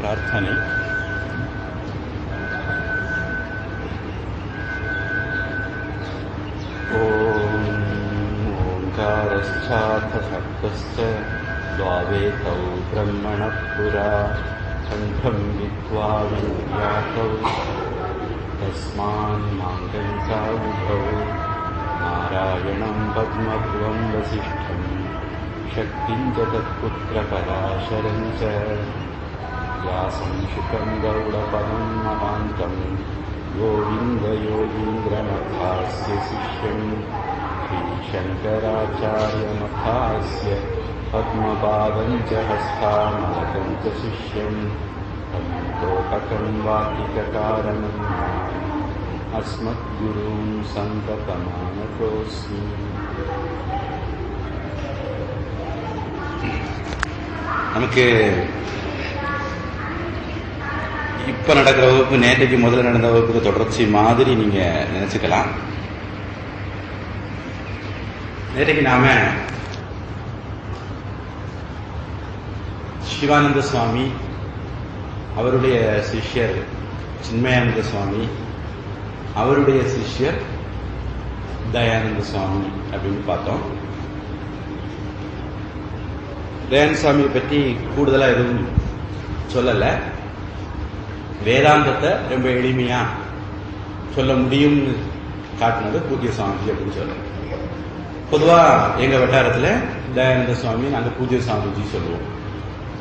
பிரார்த்தனை. ஓங்காரஸ்சார்த்தசப்தஸ்ச द्वावेतौ ब्रह्मणः पुरा कण्ठं विद्वा विन्यासौ तस्मान्माङ्गलिकावुभौ नारायणं पद्मभुवं वसिष्ठं शक्तिं च तत्पुत्रपराशरं च व्यासं शुकं गौडपदं महान्तं गोविन्दयोगीन्द्रमथास्य शिष्यं श्रीशङ्कराचार्यमथास्य पद्मपादं च हस्तामलकं च शिष्यं तोटकं वातिककारणं अस्मद्गुरून् सन्ततमानतोऽस्मि. நமக்கு இப்ப நடக்கிற வகுப்பு நேற்றைக்கு முதல்ல நடந்த வகுப்புக்கு தொடர்ச்சி மாதிரி நீங்க நினைச்சுக்கலாம். நேற்றைக்கு நாம சிவானந்த சுவாமி, அவருடைய சிஷ்யர் சின்மயானந்த சுவாமி, அவருடைய சிஷ்யர் தயானந்த சுவாமி அப்படின்னு பார்த்தோம். தயானந்த சுவாமியை பற்றி கூடுதலா எதுவும் சொல்லல. வேதாந்தத்தை ரொம்ப எளிமையா சொல்ல முடியும்னு காட்டினது பூஜ்ய சுவாமி அப்படின்னு சொல்ல. பொதுவா எங்க வட்டாரத்துல தயானந்த சுவாமி நாங்க பூஜ்ய சுவாமிஜி சொல்லுவோம்.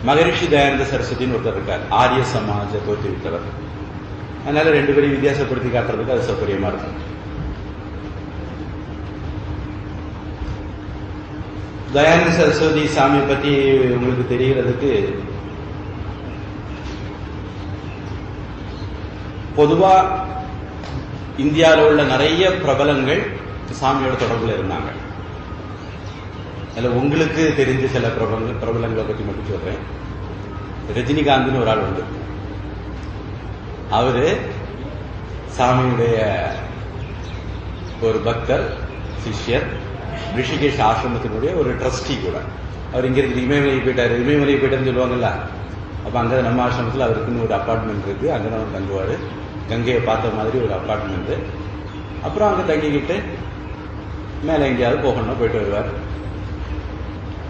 மகரிஷி தயானந்த சரஸ்வதினு ஒருத்தர் இருக்கார், ஆரிய சமாஜ தோற்றுவித்தவர். அதனால ரெண்டு பேரையும் வித்தியாசப்படுத்தி காட்டுறதுக்கு அது சௌகரியமா இருக்கும். தயானந்த சரஸ்வதி சாமியை பத்தி உங்களுக்கு தெரிகிறதுக்கு பொதுவா இந்தியாவில் உள்ள நிறைய பிரபலங்கள் சாமியோட தொடர்புல இருந்தாங்க. அதில் உங்களுக்கு தெரிஞ்ச சில பிரபலங்களை பற்றி மட்டும் சொல்றேன். ரஜினிகாந்த்னு ஒரு ஆள் உண்டு. அவரு சாமியுடைய ஒரு பக்தர், சிஷ்யர், ரிஷிகேஷ் ஆசிரமத்தினுடைய ஒரு ட்ரஸ்டி கூட. அவர் இங்க இருக்கு இமயமலை போயிட்டாரு. இமயமலை போயிட்டாருன்னு சொல்லுவாங்கல்ல. அப்ப அங்க நம்ம ஆசிரமத்தில் அவருக்குன்னு ஒரு அப்பார்ட்மெண்ட் இருக்கு. அங்கதான் அவர் தங்குவாரு. கங்கையை பார்த்த மாதிரி ஒரு அப்பார்ட்மெண்ட். அப்புறம் அங்க தங்கிக்கிட்டு மேல எங்கேயாவது போகணும்னா போயிட்டு வருவார்.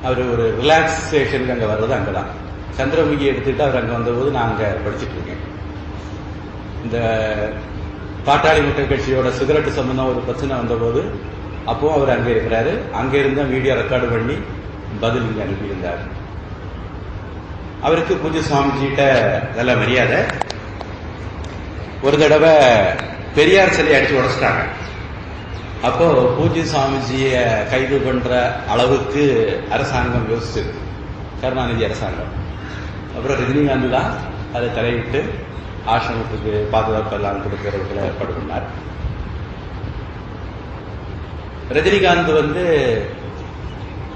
அவர் ஒரு ரிலாக்ஸேஷனுக்கு அங்க வர்றது அங்கதான். சந்திரமுகி எடுத்துட்டு அவர் அங்க வந்தபோது நான் அங்க படிச்சுட்டு இருக்கேன். இந்த பாட்டாளி மக்கள் கட்சியோட சிகரெட் சம்பந்தம் ஒரு பிரச்சனை வந்தபோது அப்பவும் அவர் அங்கே இருக்கிறாரு. அங்க இருந்த வீடியோ ரெக்கார்டு பண்ணி பதில் இங்க அனுப்பியிருந்தார். அவருக்கு பூஜ்ய சுவாமிஜிட்ட நல்ல மரியாதை. ஒரு தடவை பெரியார் சிலையை அடிச்சு உடைச்சிட்டாங்க. அப்போ பூஜ்ய சுவாமிஜிய கைது பண்ற அளவுக்கு அரசாங்கம் யோசிச்சது, கருணாநிதி அரசாங்கம். அப்புறம் ரஜினிகாந்த் தான் அதை தலையிட்டு ஆசிரமத்துக்கு பாதுகாப்பு எல்லாம் கொடுக்கறதுல ஏற்பாடு பண்ணார். ரஜினிகாந்த்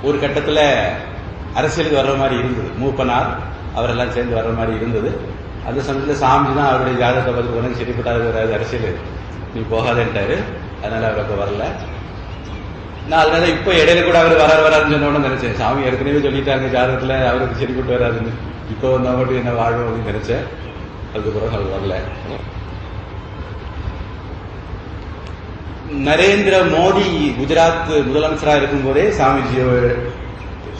ஒரு கட்டத்துல அரசியலுக்கு வர்ற மாதிரி இருந்தது. மூப்பனார் அவரெல்லாம் சேர்ந்து வர்ற மாதிரி இருந்தது. அந்த சமயத்தில் சாமி தான் அவருடைய ஜாதகத்தை பார்த்து உனக்கு சரிப்பட்டாது வராது அரசியல், நீ போகாதேன்ட்டாரு. அதனால அவருக்கு வரல. நான் அதனால இப்ப இடையில கூட அவர் வராதுன்னு சொன்னோன்னு நினைச்சேன். சாமி ஏற்கனவே சொல்லிட்டாங்க ஜாதகத்துல அவருக்கு சரிப்பட்டு வராதுன்னு. இப்ப வந்தா மட்டும் என்ன வாழும் அப்படின்னு நினைச்சேன். அதுக்கப்புறம் அவர் வரல. நரேந்திர மோடி குஜராத் முதலமைச்சராக இருக்கும் போதே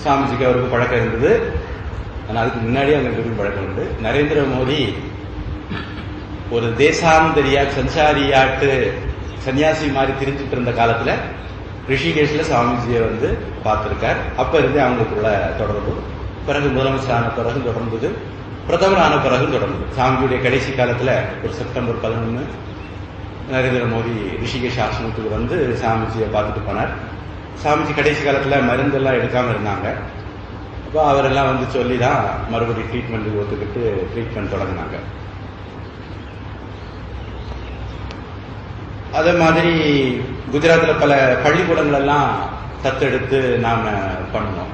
சாமிஜிக்கு அவருக்கு பழக்கம் இருந்தது. ஆனால் அதுக்கு முன்னாடியே அவங்களுக்கு பழக்கம் உண்டு. நரேந்திர மோடி ஒரு தேசாந்தரியா சஞ்சாரியாட்டு சன்னியாசி மாதிரி திரிஞ்சிட்டு இருந்த காலத்துல ரிஷிகேஷ்ல சாமிஜியை பார்த்திருக்கார். அப்ப இருந்து அவங்களுக்குள்ள தொடர்பு. பிறகு முதலமைச்சரான பிறகு தொடர்ந்தது, பிரதமரான பிறகு தொடர்ந்தது. சாமிஜியுடைய கடைசி காலத்துல ஒரு செப்டம்பர் 11 நரேந்திர மோடி ரிஷிகேஷ் ஆசிரமத்துக்கு சாமிஜியை பார்த்துட்டு போனார். சாமிஜி கடைசி காலத்துல மருந்தெல்லாம் எடுக்காம இருந்தாங்க. அப்போ அவரெல்லாம் சொல்லிதான் மறுபடியும் ட்ரீட்மெண்ட்டுக்கு ஒத்துக்கிட்டு ட்ரீட்மெண்ட் தொடங்கினாங்க. அதே மாதிரி குஜராத்தில் பல பள்ளிக்கூடங்கள் எல்லாம் தத்தெடுத்து நாம பண்ணணும்.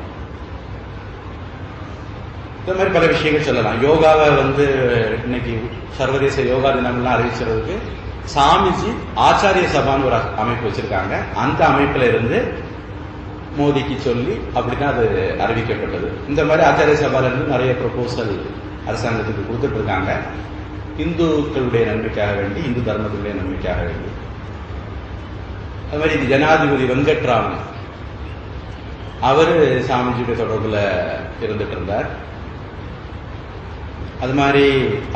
இந்த மாதிரி பல விஷயங்கள் சொல்லலாம். யோகாவை இன்னைக்கு சர்வதேச யோகா தினம்லாம் அறிவிச்சதுக்கு சாமிஜி ஆச்சாரிய சபான்னு ஒரு அமைப்பு வச்சிருக்காங்க. அந்த அமைப்புல இருந்து மோடிக்கு சொல்லி அப்படிதான் அது அறிவிக்கப்பட்டது. இந்த மாதிரி ஆச்சாரிய சபால இருந்து நிறைய ப்ரொபோசல் அரசாங்கத்துக்கு கொடுத்துட்டு இருக்காங்க. இந்துக்களுடைய நன்மைக்காக வேண்டி, இந்து தர்மத்துடைய நன்மைக்காக வேண்டி. அது மாதிரி இந்த ஜனாதிபதி வெங்கட்ராமன் அவரு சாமிஜியுடைய தொடர்புல இருந்துட்டு இருந்தார். அது மாதிரி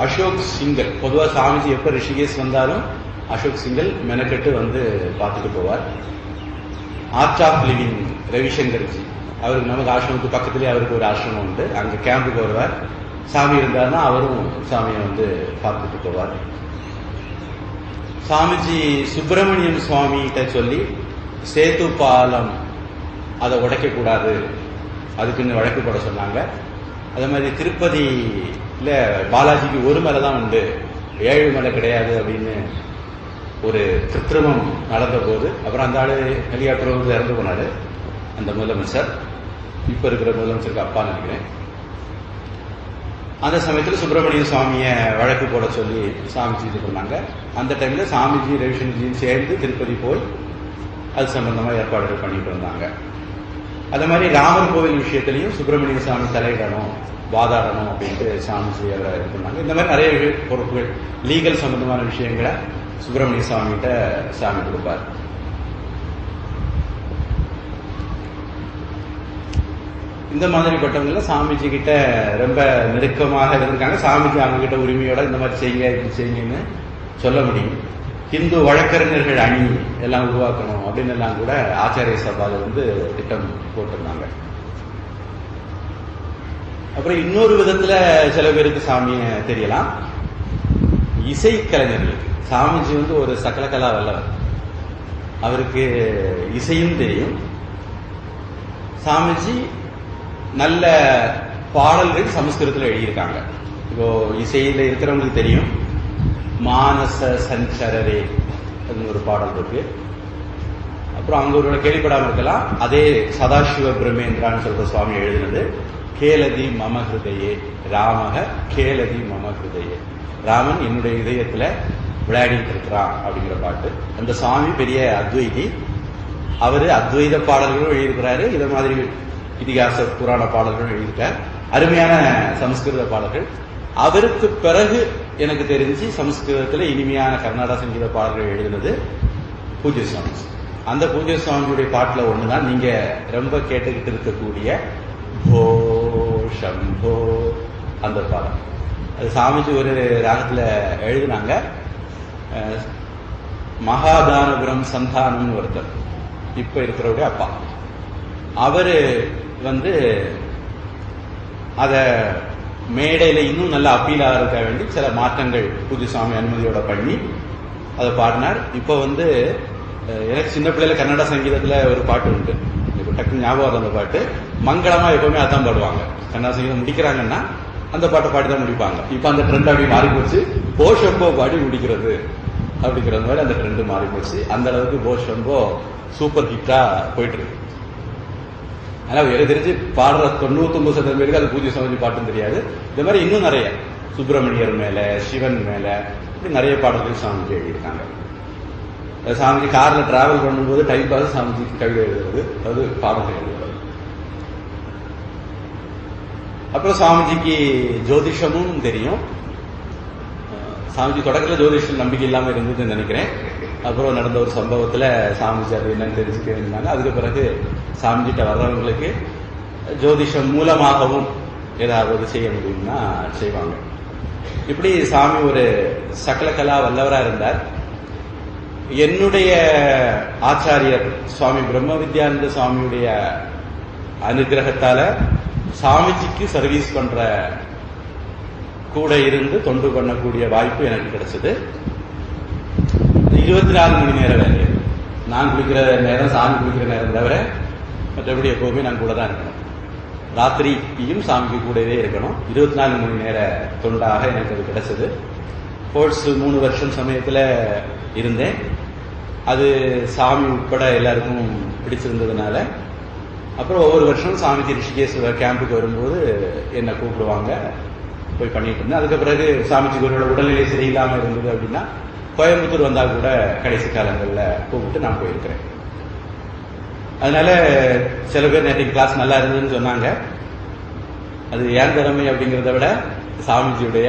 அசோக் சிங்கல், பொதுவாக சாமிஜி எப்ப ரிஷிகேஷ் வந்தாலும் அசோக் சிங்கல் மெனக்கெட்டு வந்து பார்த்துட்டு போவார். ஆர்ட் ஆஃப் லிவிங் ரவிசங்கர்ஜி, அவருக்கு நமக்கு ஆசிரமத்துக்கு பக்கத்துலேயே அவருக்கு ஒரு ஆசிரமம் உண்டு, அங்கே கேம்புக்கு வருவார். சாமி இருந்தார்னா அவரும் சாமியை வந்து பார்த்துட்டு போவார். சாமிஜி சுப்பிரமணியம் சுவாமிகிட்ட சொல்லி சேத்து பாலம் அதை உடைக்கக்கூடாது, அதுக்குன்னு வழக்கு போட சொன்னாங்க. அதே மாதிரி திருப்பதியில பாலாஜிக்கு ஒரு மலை தான் உண்டு, 7 மலை கிடையாது அப்படின்னு ஒரு கிருத்திரமம் நடந்த போது, அப்புறம் அந்த ஆளு ஹெலிகாப்டர் இறந்து போனாரு. அந்த முதலமைச்சர், இப்ப இருக்கிற முதலமைச்சருக்கு அப்பா நினைக்கிறேன். அந்த சமயத்தில் சுப்பிரமணிய சுவாமியை வழக்கு போட சொல்லி சாமிஜி இது பண்ணாங்க. அந்த டைம்ல சாமிஜி ரவிசங்கர்ஜியும் சேர்ந்து திருப்பதி போய் அது சம்பந்தமா ஏற்பாடுகள் பண்ணிட்டு வந்தாங்க. அதே மாதிரி ராமர் கோவில் விஷயத்திலையும் சுப்பிரமணிய சுவாமி தலையிடணும், வாதாடணும் அப்படின்ட்டு சாமிஜி அவரை இது பண்ணாங்க. இந்த மாதிரி நிறைய பொறுப்புகள், லீகல் சம்பந்தமான விஷயங்களை சுப்பிரமணிய சுவாமிகிட்ட சாமி கொடுப்பார். இந்த மாதிரிப்பட்டவங்கள சாமிஜி கிட்ட ரொம்ப நெருக்கமாக இருந்திருக்காங்க. சாமிஜி அவங்க கிட்ட உரிமையோட இந்த மாதிரி செய்யுங்க, இப்படி செய்யுங்கன்னு சொல்ல முடியும். இந்து வழக்கறிஞர்கள் அணி எல்லாம் உருவாக்கணும் அப்படின்னு எல்லாம் கூட ஆச்சாரிய சபால வந்து திட்டம் போட்டிருந்தாங்க. அப்புறம் இன்னொரு விதத்துல சில பேருக்கு சாமியை தெரியலாம், இசைக்கலைஞர்களுக்கு. சாமிஜி வந்து ஒரு சகலகலா வல்லவர், அவருக்கு இசையும் தெரியும். சாமிஜி நல்ல பாடல்கள் சமஸ்கிருதத்தில் எழுதியிருக்காங்க. இப்போ இசையில இருக்கிறவங்களுக்கு தெரியும், மானச சஞ்சரரே அப்படின்னு ஒரு பாடல் இருக்கு. அப்புறம் அங்க ஒரு கேள்விப்படாமல் இருக்கலாம், அதே சதாசிவ பிரம்மேந்திரான்னு சொல்ற சுவாமி எழுதினது கேலதி மம ஹிருதயே ராமக கேலதி மம ஹிருதயே, ராமன் என்னுடைய இதயத்துல விளையாடிட்டு இருக்கிறான் அப்படிங்கிற பாட்டு. அந்த சுவாமி பெரிய அத்வைதி, அவரு அத்வைத பாடல்களும் எழுதியிருக்கிறாரு, இதை மாதிரி இதிகாச புராண பாடல்கள் எழுதியிருக்கார், அருமையான சமஸ்கிருத பாடல்கள். அவருக்கு பிறகு எனக்கு தெரிஞ்சு சமஸ்கிருதத்தில் இனிமையான கர்நாடக சங்கீத பாடல்கள் எழுதினது பூஜ்ய சுவாமி. அந்த பூஜ்ய சுவாமியுடைய பாட்டில் ஒண்ணுதான் நீங்க ரொம்ப கேட்டுக்கிட்டு இருக்கக்கூடிய போ சம்போ அந்த பாடல். அது சாமிஜி ஒரு ராகத்துல எழுதினாங்க. மகாதானபுரம் சந்தானம்னு ஒருத்தர், இப்ப இருக்கிறவருடைய அப்பா, அவரு வந்து அத மேடையில இன்னும் நல்ல அப்பீலாக இருக்க வேண்டி சில மாற்றங்கள் பூஜ்ய சுவாமி அனுமதியோட பண்ணி அதை பாடினார். இப்ப வந்து எனக்கு சின்ன பிள்ளைல கன்னட சங்கீதத்துல ஒரு பாட்டு உண்டு, இப்ப டக்கு ஞாபகம் அந்த பாட்டு, மங்களமா எப்பவுமே அதான் பாடுவாங்க. கன்னட சங்கீதம் முடிக்கிறாங்கன்னா அந்த பாட்டை பாடிதான் முடிப்பாங்க. இப்ப அந்த ட்ரெண்ட் அப்படி மாறி போச்சு, போஷம்போ பாடி முடிக்கிறது அப்படிங்கிறது மாதிரி அந்த ட்ரெண்ட் மாறி போச்சு. அந்த அளவுக்கு போஷம்போ சூப்பர் ஹிட்டா போயிட்டு இருக்கு. ஆனா எனக்கு தெரிஞ்சு பாடுற 99% பேருக்கு அது பூஜ்ய சுவாமி பாட்டும் தெரியாது. இந்த மாதிரி இன்னும் நிறைய சுப்பிரமணியர் மேல, சிவன் மேல, இப்படி நிறைய பாடல்கள் சாமிஜி எழுதியிருக்காங்க. சாமிஜி கார்ல டிராவல் பண்ணும்போது டைம் பாஸ் சாமிஜி கவிதை எழுதுறது, அது பாடல்கள் எழுதுறது. அப்புறம் சாமிஜிக்கு ஜோதிஷமும் தெரியும். சாமிஜி தொடக்கத்தில் ஜோதிஷம் நம்பிக்கை இல்லாம இருந்ததுன்னு நினைக்கிறேன். அப்புறம் நடந்த ஒரு சம்பவத்துல சாமிஜி அது என்னன்னு தெரிஞ்சுக்கிட்டாங்க. அதுக்கு பிறகு சாமிஜிட்ட வர்றவங்களுக்கு ஜோதிஷம் மூலமாகவும் ஏதாவது செய்ய முடியும்னா செய்வாங்க. இப்படி சாமி ஒரு சகலகலா வல்லவரா இருந்தார். என்னுடைய ஆச்சாரியர் சுவாமி பிரம்ம வித்யானந்த சுவாமியுடைய அனுகிரகத்தால சாமிஜிக்கு சர்வீஸ் பண்ற, கூட இருந்து தொண்டு பண்ணக்கூடிய வாய்ப்பு எனக்கு கிடைச்சது. 24 மணி நேர வேலை. நான் குளிக்கிற நேரம், சாமி குளிக்கிற நேரம் தவிர மற்றபடி எப்பவுமே நான் கூட தான் இருக்கணும். ராத்திரியும் சாமிக்கு கூடவே இருக்கணும். 24 மணி நேர தொண்டாக எனக்கு அது கிடைச்சது. கோர்ஸ் 3 வருஷம் சமயத்தில் இருந்தேன். அது சாமி உட்பட எல்லாருக்கும் பிடிச்சிருந்ததுனால அப்புறம் ஒவ்வொரு வருஷம் சாமிஜி ரிஷிகேஸ்வரர் கேம்புக்கு வரும்போது என்னை கூப்பிடுவாங்க, போய் பண்ணிட்டு இருந்தேன். அதுக்கு பிறகு சாமிஜிகளோட உடல்நிலை சரியில்லாமல் இருந்தது அப்படின்னா கோயம்புத்தூர் வந்தா கூட கடைசி காலங்களில் கூப்பிட்டு நான் போயிருக்கிறேன். அதனால சில பேர் நேற்று கிளாஸ் நல்லா இருந்ததுன்னு சொன்னாங்க. அது ஏன் திறமை அப்படிங்கிறத விட சாமிஜியுடைய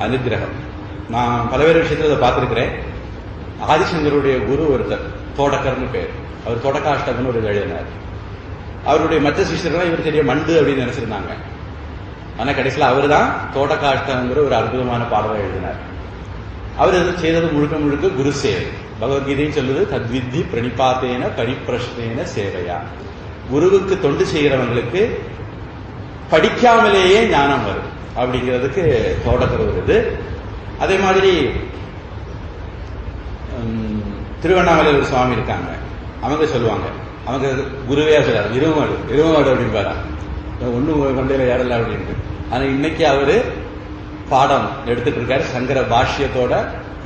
அனுகிரகம். நான் பல்வேறு விஷயத்துல அதை பார்த்திருக்கிறேன். ஆதிசங்கருடைய குரு ஒருத்தர் தோடக்கர்னு பேர். அவர் தோடக்காஷ்டகம்னு ஒரு எழுதினார். அவருடைய மற்ற சிஷ்யர்கள் இவர் தெரிய மண்டு அப்படின்னு நினைச்சிருந்தாங்க. ஆனா கடைசியில் அவர் தான் தோடக்காஷ்டகங்கிற ஒரு அற்புதமான பாடலை எழுதினார். அவர் செய்தது முழுக்க முழுக்க குரு சேவை. பகவத்கீதையும் சொல்லுது, தத்வித்தி பிரணிபாத்தேன பரிப்பிரஷ்னேன சேவையா. குருவுக்கு தொண்டு செய்கிறவங்களுக்கு படிக்காமலேயே ஞானம் வரும் அப்படிங்கிறதுக்கு தோடக்கர் வருது. அதே மாதிரி திருவண்ணாமலை ஒரு சுவாமி இருக்காங்க. அவங்க சொல்லுவாங்க, அவங்க குருவே சொல்றாரு, இருமாடு அப்படின்பாரா, ஒன்னும் மண்டையில ஏறல அப்படின்ட்டு. ஆனா இன்னைக்கு அவரு பாடம் எடுத்துட்டு இருக்காரு, சங்கர பாஷ்யத்தோட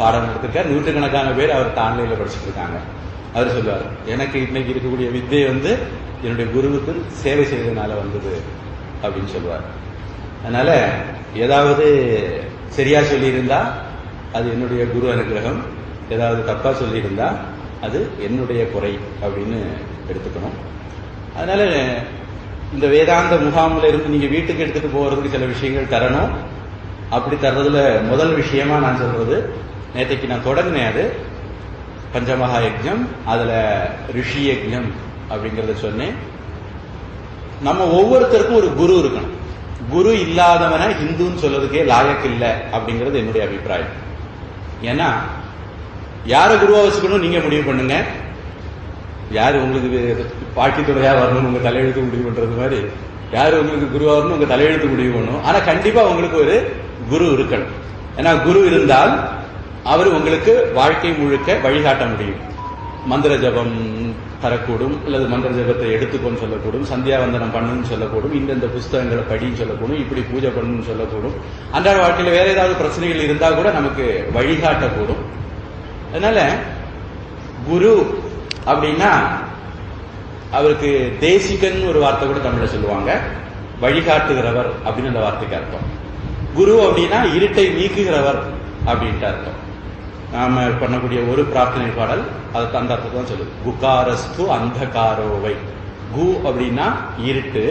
பாடம் எடுத்திருக்காரு. நூற்றுக்கணக்கான பேர் அவர் ஆன்லைன்ல படிச்சுட்டு இருக்காங்க. அவர் சொல்லுவார், எனக்கு இன்னைக்கு இருக்கக்கூடிய வித்தை என்னுடைய குருவுக்கு சேவை செய்ததுனால வந்தது அப்படின்னு சொல்லுவார். அதனால ஏதாவது சரியா சொல்லியிருந்தா அது என்னுடைய குரு அனுகிரகம், ஏதாவது தப்பா சொல்லியிருந்தா அது என்னுடைய குறை அப்படின்னு எடுத்துக்கணும். அதனால இந்த வேதாந்த முகாமில் இருந்து நீங்க வீட்டுக்கு எடுத்துட்டு போறதுக்கு சில விஷயங்கள் தரணும். அப்படி தர்றதுல முதல் விஷயமா நான் சொல்றது, நேற்றைக்கு நான் தொடங்கினேன், அது பஞ்சமகா யஜ்ஞம், அதுல ரிஷி யஜ்ஞம் அப்படிங்கறத சொன்னேன். நம்ம ஒவ்வொருத்தருக்கும் ஒரு குரு இருக்கணும். குரு இல்லாதவன ஹிந்துன்னு சொல்றதுக்கே லாயக்கு இல்லை அப்படிங்கிறது என்னுடைய அபிப்பிராயம். ஏன்னா யார குருவா வச்சுக்கணும் நீங்க முடிவு பண்ணுங்க. யாரு உங்களுக்கு பாக்கி துறையா வரணும் உங்க தலையெழுத்து முடிவு பண்றது மாதிரி, யாரு உங்களுக்கு குருவா வரணும் உங்க தலையெழுத்து முடிவு பண்ணணும். ஆனா கண்டிப்பா உங்களுக்கு ஒரு குரு இருக்கணும். ஏன்னா குரு இருந்தால் அவர் உங்களுக்கு வாழ்க்கை முழுக்க வழிகாட்ட முடியும். மந்திர ஜபம் தரக்கூடும், அல்லது மந்திர ஜபத்தை எடுத்துக்கொண்டு சொல்லக்கூடும், சந்தியாவந்தனம் பண்ணுன்னு சொல்லக்கூடும், இந்தந்த புஸ்தகங்களை படின்னு சொல்லக்கூடும், இப்படி பூஜை பண்ணுன்னு சொல்லக்கூடும். அன்றாட வாழ்க்கையில் வேற ஏதாவது பிரச்சனைகள் இருந்தா கூட நமக்கு வழிகாட்டக்கூடும். அதனால குரு அப்படின்னா அவருக்கு தேசிகன் ஒரு வார்த்தை கூட தமிழ்ல சொல்லுவாங்க, வழிகாட்டுகிறவர் அப்படின்னு அந்த வார்த்தைக்கு அர்த்தம். குரு அப்படின்னா இருட்டை நீக்குகிறவர் அப்படின்ட்டு அர்த்தம். நாம பண்ணக்கூடிய ஒரு பிரார்த்தனை பாடல் அது அந்த அர்த்தத்தை தான் சொல்லுது. குகாரஸ்து அந்தகாரோவை. கு அப்படின்னா இருட்டு,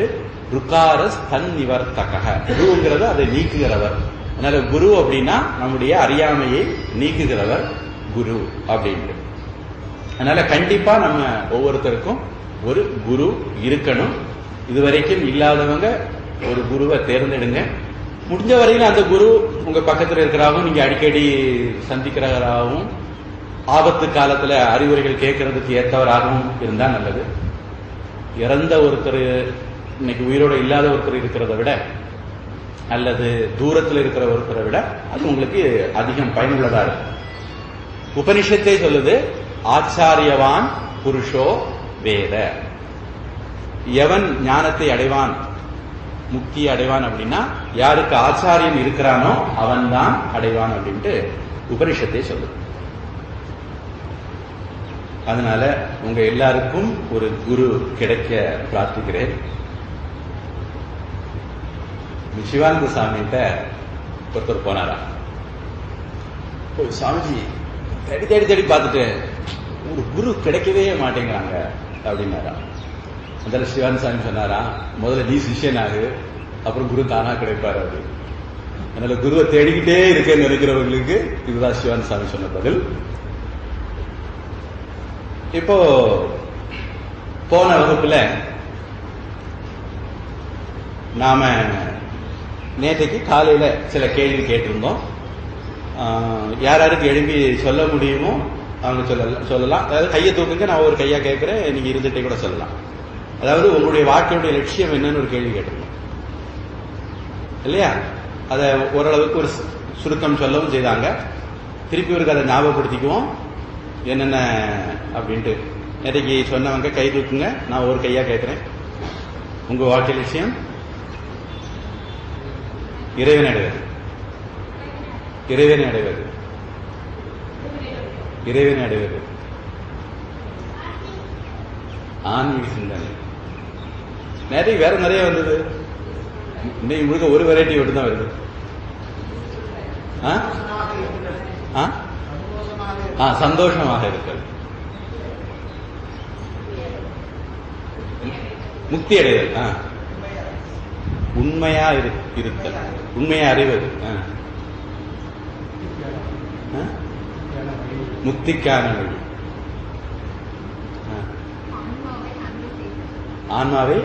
ருகாரஸ் தன் நிவர்த்தக. குருங்கிறது அதை நீக்குகிறவர். அதனால குரு அப்படின்னா நம்முடைய அறியாமையை நீக்குகிறவர் குரு அப்படின்ட்டு. அதனால கண்டிப்பா நம்ம ஒவ்வொருத்தருக்கும் ஒரு குரு இருக்கணும். இதுவரைக்கும் இல்லாதவங்க ஒரு குருவை தேர்ந்தெடுங்க. முடிஞ்ச வரையில அந்த குரு உங்க பக்கத்தில் இருக்கிறாகவும் நீங்க அடிக்கடி சந்திக்கிறவராகவும் ஆபத்து காலத்துல அறிவுரைகள் கேட்கறதுக்கு ஏற்றவராகவும் இருந்தா நல்லது. இறந்த ஒருத்தர் இன்னைக்கு உயிரோட இல்லாத ஒருத்தர் இருக்கிறத விட, அல்லது தூரத்தில் இருக்கிற ஒருத்தரை விட அது உங்களுக்கு அதிகம் பயனுள்ளதா இருக்கு. உபனிஷத்தே சொல்லுது, ஆச்சாரியவான் புருஷோ வேத. எவன் ஞானத்தை அடைவான், முக்தி அடைவான் அப்படின்னா யாருக்கு ஆச்சாரியன் இருக்கிறானோ அவன் தான் அடைவான் அப்படின்ட்டு உபனிஷத்தை சொல்லுது. அதனால உங்க எல்லாருக்கும் ஒரு குரு கிடைக்க பிரார்த்திக்கிறேன். சிவானந்த சாமிகிட்ட ஒருத்தர் போனாரா, சாமிஜி தேடி தேடி தேடி பார்த்துட்டு ஒரு குரு கிடைக்கவே மாட்டேங்கிறாங்க அப்படின்னாரா. அதில் சிவானந்த சாமி சொன்னாரா, முதல்ல நீ சிஷ்யனாகு, அப்புறம் குரு தானா கிடைப்பாரு அப்படி. அதனால குருவை தேடிக்கிட்டே இருக்கேன்னு நினைக்கிறவங்களுக்கு இதுதான் சிவானந்த சாமி சொன்ன பதில். இப்போ போன வகுப்புல நாம நேற்றைக்கு காலையில சில கேள்வி கேட்டிருந்தோம். யாராருக்கு எழுப்பி சொல்ல முடியுமோ அவங்க சொல்லலாம். அதாவது கையை தூக்குங்க, நான் ஒரு கையா கேட்கிறேன், நீங்க இருந்துட்டே கூட சொல்லலாம். அதாவது உங்களுடைய வாழ்க்கையுடைய லட்சியம் என்னன்னு ஒரு கேள்வி கேட்டிருந்தோம் இல்லையா? அதை ஓரளவுக்கு ஒரு சுருக்கம் சொல்லவும் செய்தாங்க. திருப்பி ஒரு அதை ஞாபகப்படுத்திக்குவோம் என்னென்ன அப்படின்ட்டு. நேற்றைக்கு சொன்னவங்க கை தூக்குங்க, நான் ஒரு கையா கேட்கிறேன். உங்க வாழ்க்கை லட்சியம் இறைவனை அடைவது. இறைவனை அடைவது. இறைவனை அடைவது. ஆன்மீக சிந்தனை. நிறைய வேற நிறைய வந்தது. இன்னைக்கு முழுக்க ஒரு வெரைட்டி மட்டும் தான் வருது. சந்தோஷமாக இருக்கிறது. முக்தி அடைதல். உண்மையா இருத்தல், உண்மையை அறிவது, முக்திக்கான வழி. ஆன்மாவை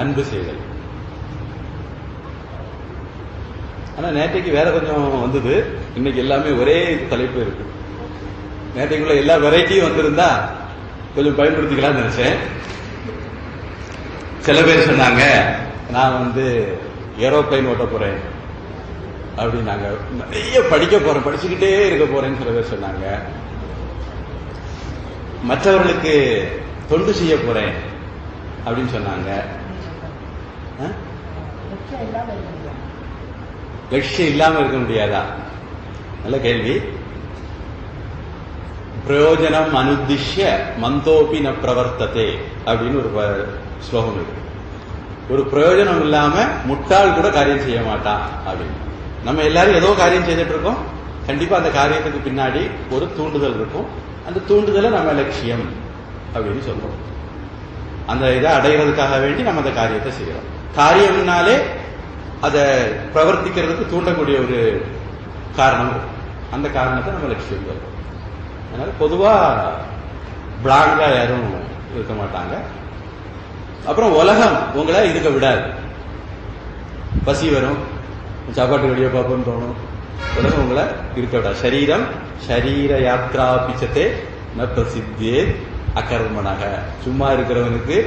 அன்பு செய்தல். ஆனா நேற்றைக்கு வேற கொஞ்சம் வந்தது, இன்னைக்கு எல்லாமே ஒரே தலைப்பு இருக்கு. நேற்றைக்குள்ள எல்லா வெரைட்டியும் வந்திருந்தா கொஞ்சம் பயன்படுத்திக்கலாம்னு நினைச்சேன். சில பேர் சொன்னாங்க நான் ஏரோப்ளைன் ஓட்ட போறேன் அப்படின்னாங்க, நிறைய படிக்க போறேன், படிச்சுக்கிட்டே இருக்க போறேன்னு சில பேர் சொன்னாங்க. மற்றவர்களுக்கு தொண்டு செய்ய போறேன் அப்படின்னு சொன்னாங்க. லட்சியம் இல்லாம இருக்க முடியாதா? நல்ல கேள்வி. பிரயோஜனம் அனுத்திஷ்ய மந்தோபி ந பிரவர்த்ததே அப்படின்னு ஒரு ஸ்லோகம் இருக்கு. ஒரு பிரயோஜனம் இல்லாம முட்டாள் கூட காரியம் செய்ய மாட்டான் அப்படின்னு. நம்ம எல்லாரும் ஏதோ காரியம் செய்துட்டு இருக்கோம். கண்டிப்பா அந்த காரியத்துக்கு பின்னாடி ஒரு தூண்டுதல் இருக்கும். அந்த தூண்டுதலை நம்ம லட்சியம் அப்படின்னு சொல்றோம். அந்த இதை அடைகிறதுக்காக வேண்டி நம்ம அந்த காரியத்தை செய்யறோம். காரியம்னாலே அதை பிரவர்த்திக்கிறதுக்கு தூண்டக்கூடிய ஒரு காரணம், அந்த காரணத்தை நம்ம லட்சியம் சொல்றோம். அதனால பொதுவா பிளாங்கா யாரும் இருக்க மாட்டாங்க. அப்புறம் உலகம் உங்களை இருக்க விடாது. பசி வரும், சாப்பாட்டு வெளியே பார்ப்போம்னு தோணும். உலகம் உங்களை இருக்க விடாது. சரீரம் ஷரீர யாத்ரா பிச்சத்தே ந பிரசித்தியே அகர்மனாக. சும்மா இருக்கிறவனுக்கு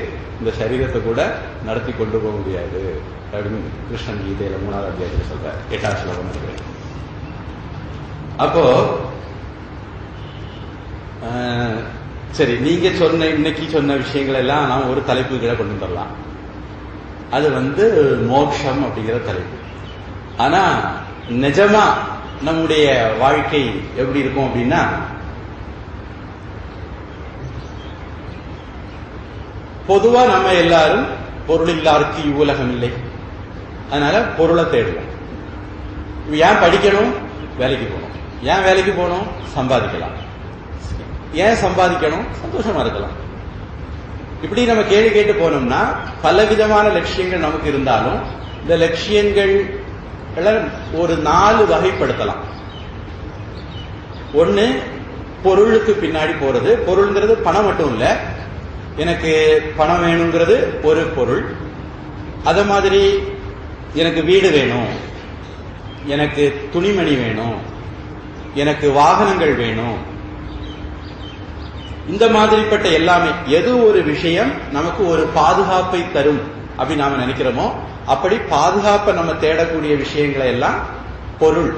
இந்த சரீரத்தை கூட நடத்தி கொண்டு போக முடியாது அப்படின்னு கிருஷ்ணன் கீதையில 3வது அத்தியாயத்தில் சொல்ற 8வது ஸ்லோகம் இருக்கிறேன். அப்போ சரி, நீங்க இன்னைக்கு சொன்ன விஷயங்கள் எல்லாம் நாம் ஒரு தலைப்புகளை கொண்டு வந்துடலாம். அது மோட்சம் அப்படிங்கிற தலைப்பு. ஆனா நிஜமா நம்முடைய வாழ்க்கை எப்படி இருக்கும் அப்படின்னா, பொதுவா நம்ம எல்லாரும் பொருள் இல்லாருக்கு இவ்வுலகம் இல்லை, அதனால பொருளை தேடுவோம். ஏன் படிக்கணும்? வேலைக்கு போகணும். ஏன் வேலைக்கு போகணும்? சம்பாதிக்கலாம். ஏன் சம்பாதிக்கணும்? சந்தோஷமா இருக்கலாம். இப்படி நம்ம கேள்வி கேட்டு போனோம்னா பலவிதமான லட்சியங்கள் நமக்கு இருந்தாலும் இந்த லட்சியங்கள் ஒரு 4 வகைப்படுத்தலாம். ஒண்ணு, பொருளுக்கு பின்னாடி போறது. பொருள்ங்கிறது பணம் மட்டும் இல்ல, எனக்கு பணம் வேணுங்கிறது ஒரு பொருள். அத மாதிரி எனக்கு வீடு வேணும், எனக்கு துணிமணி வேணும், எனக்கு வாகனங்கள் வேணும். இந்த மாதிரிப்பட்ட எல்லாமே எது ஒரு விஷயம் நமக்கு ஒரு பாதுகாப்பை தரும் அப்படின்னு நாம நினைக்கிறோமோ, அப்படி பாதுகாப்பை நம்ம தேடக்கூடிய விஷயங்களை எல்லாம் பொருள்,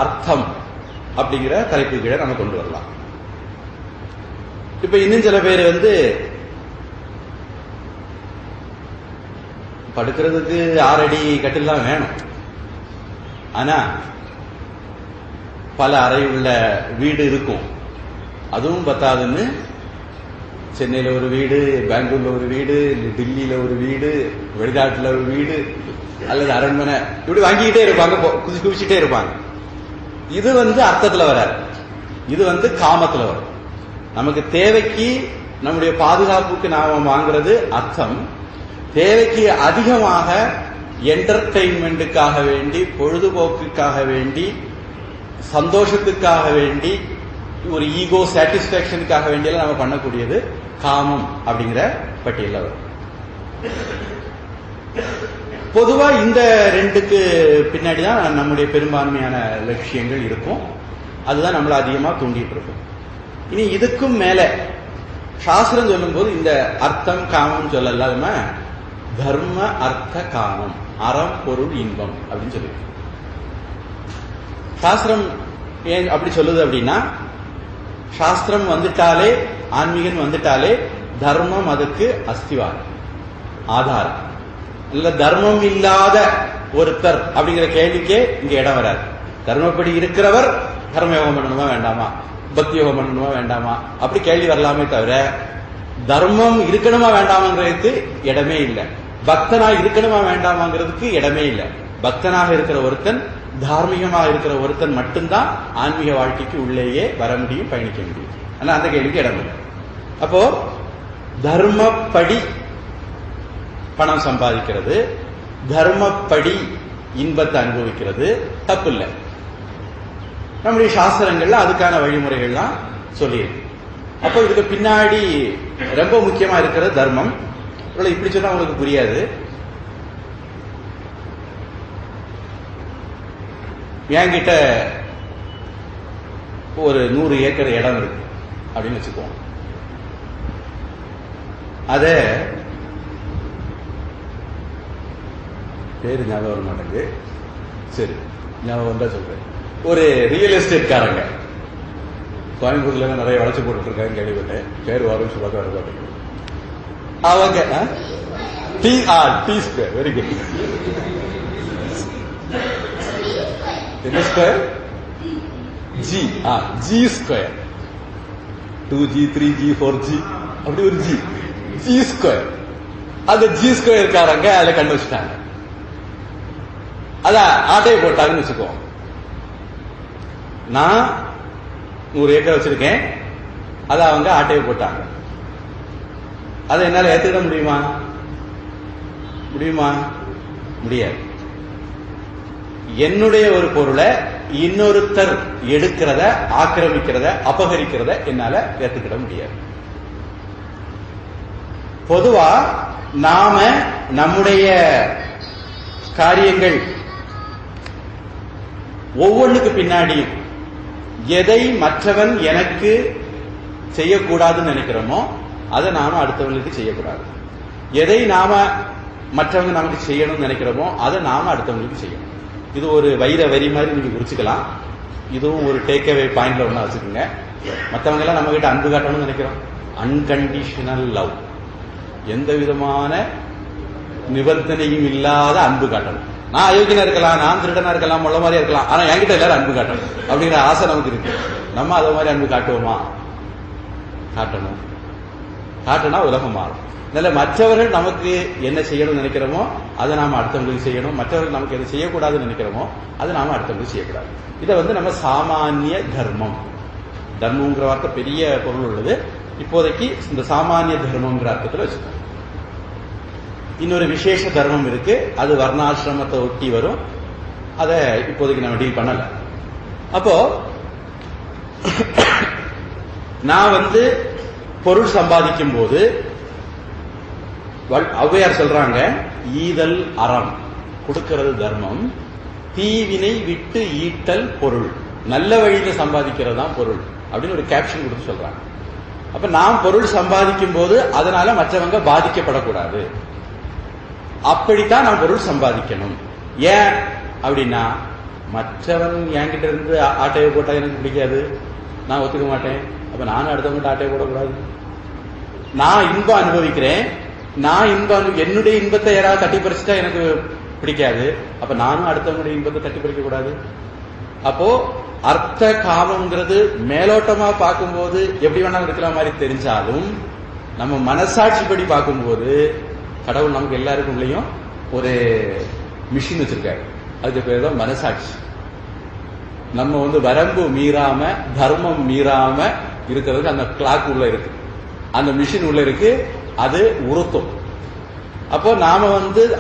அர்த்தம் அப்படிங்கிற தலைப்பு கீழே நம்ம கொண்டு வரலாம். இப்ப இன்னும் சில பேர் படுக்கிறதுக்கு 6 அடி கட்டில் தான் வேணும், ஆனா பல அறை உள்ள வீடு இருக்கும். அதுவும் பத்தாதுன்னு சென்னையில ஒரு வீடு, பெங்களூர்ல ஒரு வீடு, டில்லியில ஒரு வீடு, வெளிநாட்டுல ஒரு வீடு அல்லது அரண்மனை இப்படி வாங்கிக்கிட்டே இருப்பாங்க, குவிச்சுட்டே இருப்பாங்க. இது அர்த்தத்துல வராது, இது காமத்துல வரும். நமக்கு தேவைக்கு நம்முடைய பாதுகாப்புக்கு நாம வாங்குறது அர்த்தம். தேவைக்கு அதிகமாக என்டர்டெயின்மெண்ட்டுக்காக வேண்டி, பொழுதுபோக்குக்காக வேண்டி, சந்தோஷத்துக்காக வேண்டி, ஒரு ஈகோ சாட்டிஸ்பாக்சனுக்காக வேண்டியெல்லாம் நம்ம பண்ணக்கூடியது காமம் அப்படிங்கிற பட்டியலில் வரும். பொதுவா இந்த 2க்கு பின்னாடிதான் நம்முடைய பெரும்பான்மையான லட்சியங்கள் இருக்கும். அதுதான் நம்மளை அதிகமா தூண்டிட்டு இருக்கும். இனி இதுக்கும் மேல சாஸ்திரம் சொல்லும் போது இந்த அர்த்தம் காமம் சொல்லலாம தர்ம அர்த்த காமம், அறம் பொருள் இன்பம் அப்படின்னு சொல்லி சாஸ்திரம் ஏன் அப்படி சொல்லுது அப்படின்னா, சாஸ்திரம் வந்துட்டாலே, ஆன்மீகம் வந்துட்டாலே தர்மம் அதுக்கு அஸ்திவாரம், ஆதாரம். இல்ல தர்மம் இல்லாத ஒருத்தர் அப்படிங்கிற கேள்விக்கே இங்க இடம் வராது. தர்மப்படி இருக்கிறவர் கர்ம யோகம் பண்ணணுமா வேண்டாமா, பக்தி யோகம் பண்ணணுமா வேண்டாமா அப்படி கேள்வி வரலாமே தவிர தர்மம் இருக்கணுமா வேண்டாமாங்கிறதுக்கு இடமே இல்லை. பக்தனா இருக்கணுமா வேண்டாமாங்கிறதுக்கு இடமே இல்லை. பக்தனாக இருக்கிற ஒருத்தன், தார்மீகமாக இருக்கிற ஒருத்தன் மட்டும்தான் ஆன்மீக வாழ்க்கைக்கு உள்ளேயே வர முடியும், பயணிக்க முடியும். ஆனா அந்த கேள்விக்கு இடம் இல்லை. அப்போ தர்மப்படி பணம் சம்பாதிக்கிறது, தர்மப்படி இன்பத்தை அனுபவிக்கிறது தப்பு இல்லை. நம்முடைய சாஸ்திரங்கள்ல அதுக்கான வழிமுறைகள்லாம் சொல்லியிருக்கு. அப்போ இதுக்கு பின்னாடி ரொம்ப முக்கியமா இருக்கிற தர்மம். இப்படி சொன்னா உங்களுக்கு புரியாது. என்கிட்ட ஒரு 100 ஏக்கர் இடம் இருக்கு அப்படின்னு வச்சுக்குவோம். அத பேரு ஞாபகம் வர மாட்டேங்குது. சரி, ஞாபகம் வந்தா சொல்றேன். ஒரு ரியல் எஸ்டேட் காரங்க கோயம்புத்தூர்ல நிறைய வளர்ச்சி போட்டு இருக்காங்க கேள்விப்பட்டேன். பேர் வரும் சொல்ல வர மாட்டேங்குது. அவங்க டி ஸ்கொயர். Very good. என்ன square? G. G square. 2G 3G 4G அப்படி ஒரு ஜி ஸ்கொயர். அந்த ஜி ஸ்கொயர் காரங்க அதுல கண்டு வச்சுட்டாங்க. அத ஆட்டையை போட்டாங்கன்னு வச்சுக்கோ. நான் 100 ஏக்கர் வச்சிருக்கேன். அத அவங்க ஆட்டையை போட்டாங்க. அதை என்னால ஏத்துக்கிட முடியுமா? முடியாது. என்னுடைய ஒரு பொருளை இன்னொருத்தர் எடுக்கிறத, ஆக்கிரமிக்கிறத, அபகரிக்கிறத என்னால ஏத்துக்கிட முடியாது. பொதுவா நாம நம்முடைய காரியங்கள் ஒவ்வொன்றுக்கு பின்னாடியும் எதை மற்றவன் எனக்கு செய்யக்கூடாதுன்னு நினைக்கிறோமோ அதை நாம அடுத்தவங்களுக்கு செய்யக்கூடாது. எதை நாம மற்றவங்க நமக்கு செய்யணும்னு நினைக்கிறோமோ அதை நாம அடுத்தவங்களுக்கு செய்யணும். இது ஒரு வைர வரி மாதிரி நீங்க குறிச்சுக்கலாம். இதுவும் ஒரு டேக் அவே பாயிண்ட்ல ஒண்ணா வச்சுக்கோங்க. மற்றவங்க எல்லாம் நம்ம கிட்ட அன்பு காட்டணும்னு நினைக்கிறோம். அன்கண்டிஷனல் லவ், எந்த விதமான நிபந்தனையும் இல்லாத அன்பு காட்டணும். நான் அயோக்கியனா இருக்கலாம், நான் திருடனா இருக்கலாம், முள்ள மாதிரியா இருக்கலாம், ஆனா என்கிட்ட எல்லாரும் அன்பு காட்டணும் அப்படிங்கிற ஆசை நமக்கு இருக்கு. நம்ம அதை மாதிரி அன்பு காட்டுவோமா? காட்டினா உலகம் மாறும். அதனால மற்றவர்கள் நமக்கு என்ன செய்யணும்னு நினைக்கிறோமோ அதை நாம அடுத்தவங்களுக்கு செய்யணும். மற்றவர்கள் நமக்கு எதை செய்யக்கூடாதுன்னு நினைக்கிறோமோ அதை நாம அடுத்தவங்களுக்கு செய்யக்கூடாது. இதை நம்ம சாமானிய தர்மம், தர்மங்கிற வார்த்தை பெரிய பொருள் உள்ளது. இப்போதைக்கு இந்த சாமானிய தர்மம்ங்கிற அர்த்தத்தில் வச்சுக்கோங்க. இன்னொரு விசேஷ தர்மம் இருக்கு, அது வர்ணாசிரமத்தை ஒட்டி வரும். அதை இப்போதைக்கு நம்ம டீல் பண்ணல. அப்போ நான் பொருள் சம்பாதிக்கும் போது ஔவையார் சொல்றாங்க, ஈதல் அறம், கொடுக்கிறது தர்மம், தீவினை விட்டு ஈட்டல் பொருள், நல்ல வழியில சம்பாதிக்கிறது தான் பொருள் அப்படின்னு ஒரு கேப்ஷன் கொடுத்து சொல்றாங்க. அப்ப நாம் பொருள் சம்பாதிக்கும் போது அதனால மற்றவங்க பாதிக்கப்படக்கூடாது. அப்படித்தான் நான் பொருள் சம்பாதிக்கணும். ஏன் அப்படின்னா, மற்றவன் என்கிட்ட இருந்து ஆட்டையை போட்டா எனக்கு பிடிக்காது, நான் ஒத்துக்க மாட்டேன். அப்ப நானும் அடுத்தவங்கிட்ட ஆட்டையை போடக்கூடாது. நான் இன்பம் அனுபவிக்கிறேன், என்னுடைய இன்பத்தை யாராவது தட்டி பறிச்சுட்டா எனக்கு பிடிக்காது. அப்ப நானும் அடுத்தவங்களுடைய இன்பத்தை தட்டி பறிக்க கூடாது. அப்போ அர்த்த காமங்கிறது மேலோட்டமா பார்க்கும்போது எப்படி வேணாலும் இருக்கிற மாதிரி தெரிஞ்சாலும், நம்ம மனசாட்சிப்படி பார்க்கும்போது கடவுள் நமக்கு எல்லாருக்கும் உள்ளேயும் ஒரு மிஷின் வச்சிருக்காரு. அதுக்கு பேர் தான் மனசாட்சி. நம்ம வரம்பு மீறாம, தர்மம் மீறாம இருக்கிறதுக்கு அந்த கிளாக் உள்ள இருக்கு, அந்த மிஷின் உள்ள இருக்கு, அது உறுத்தும். அப்போ நாம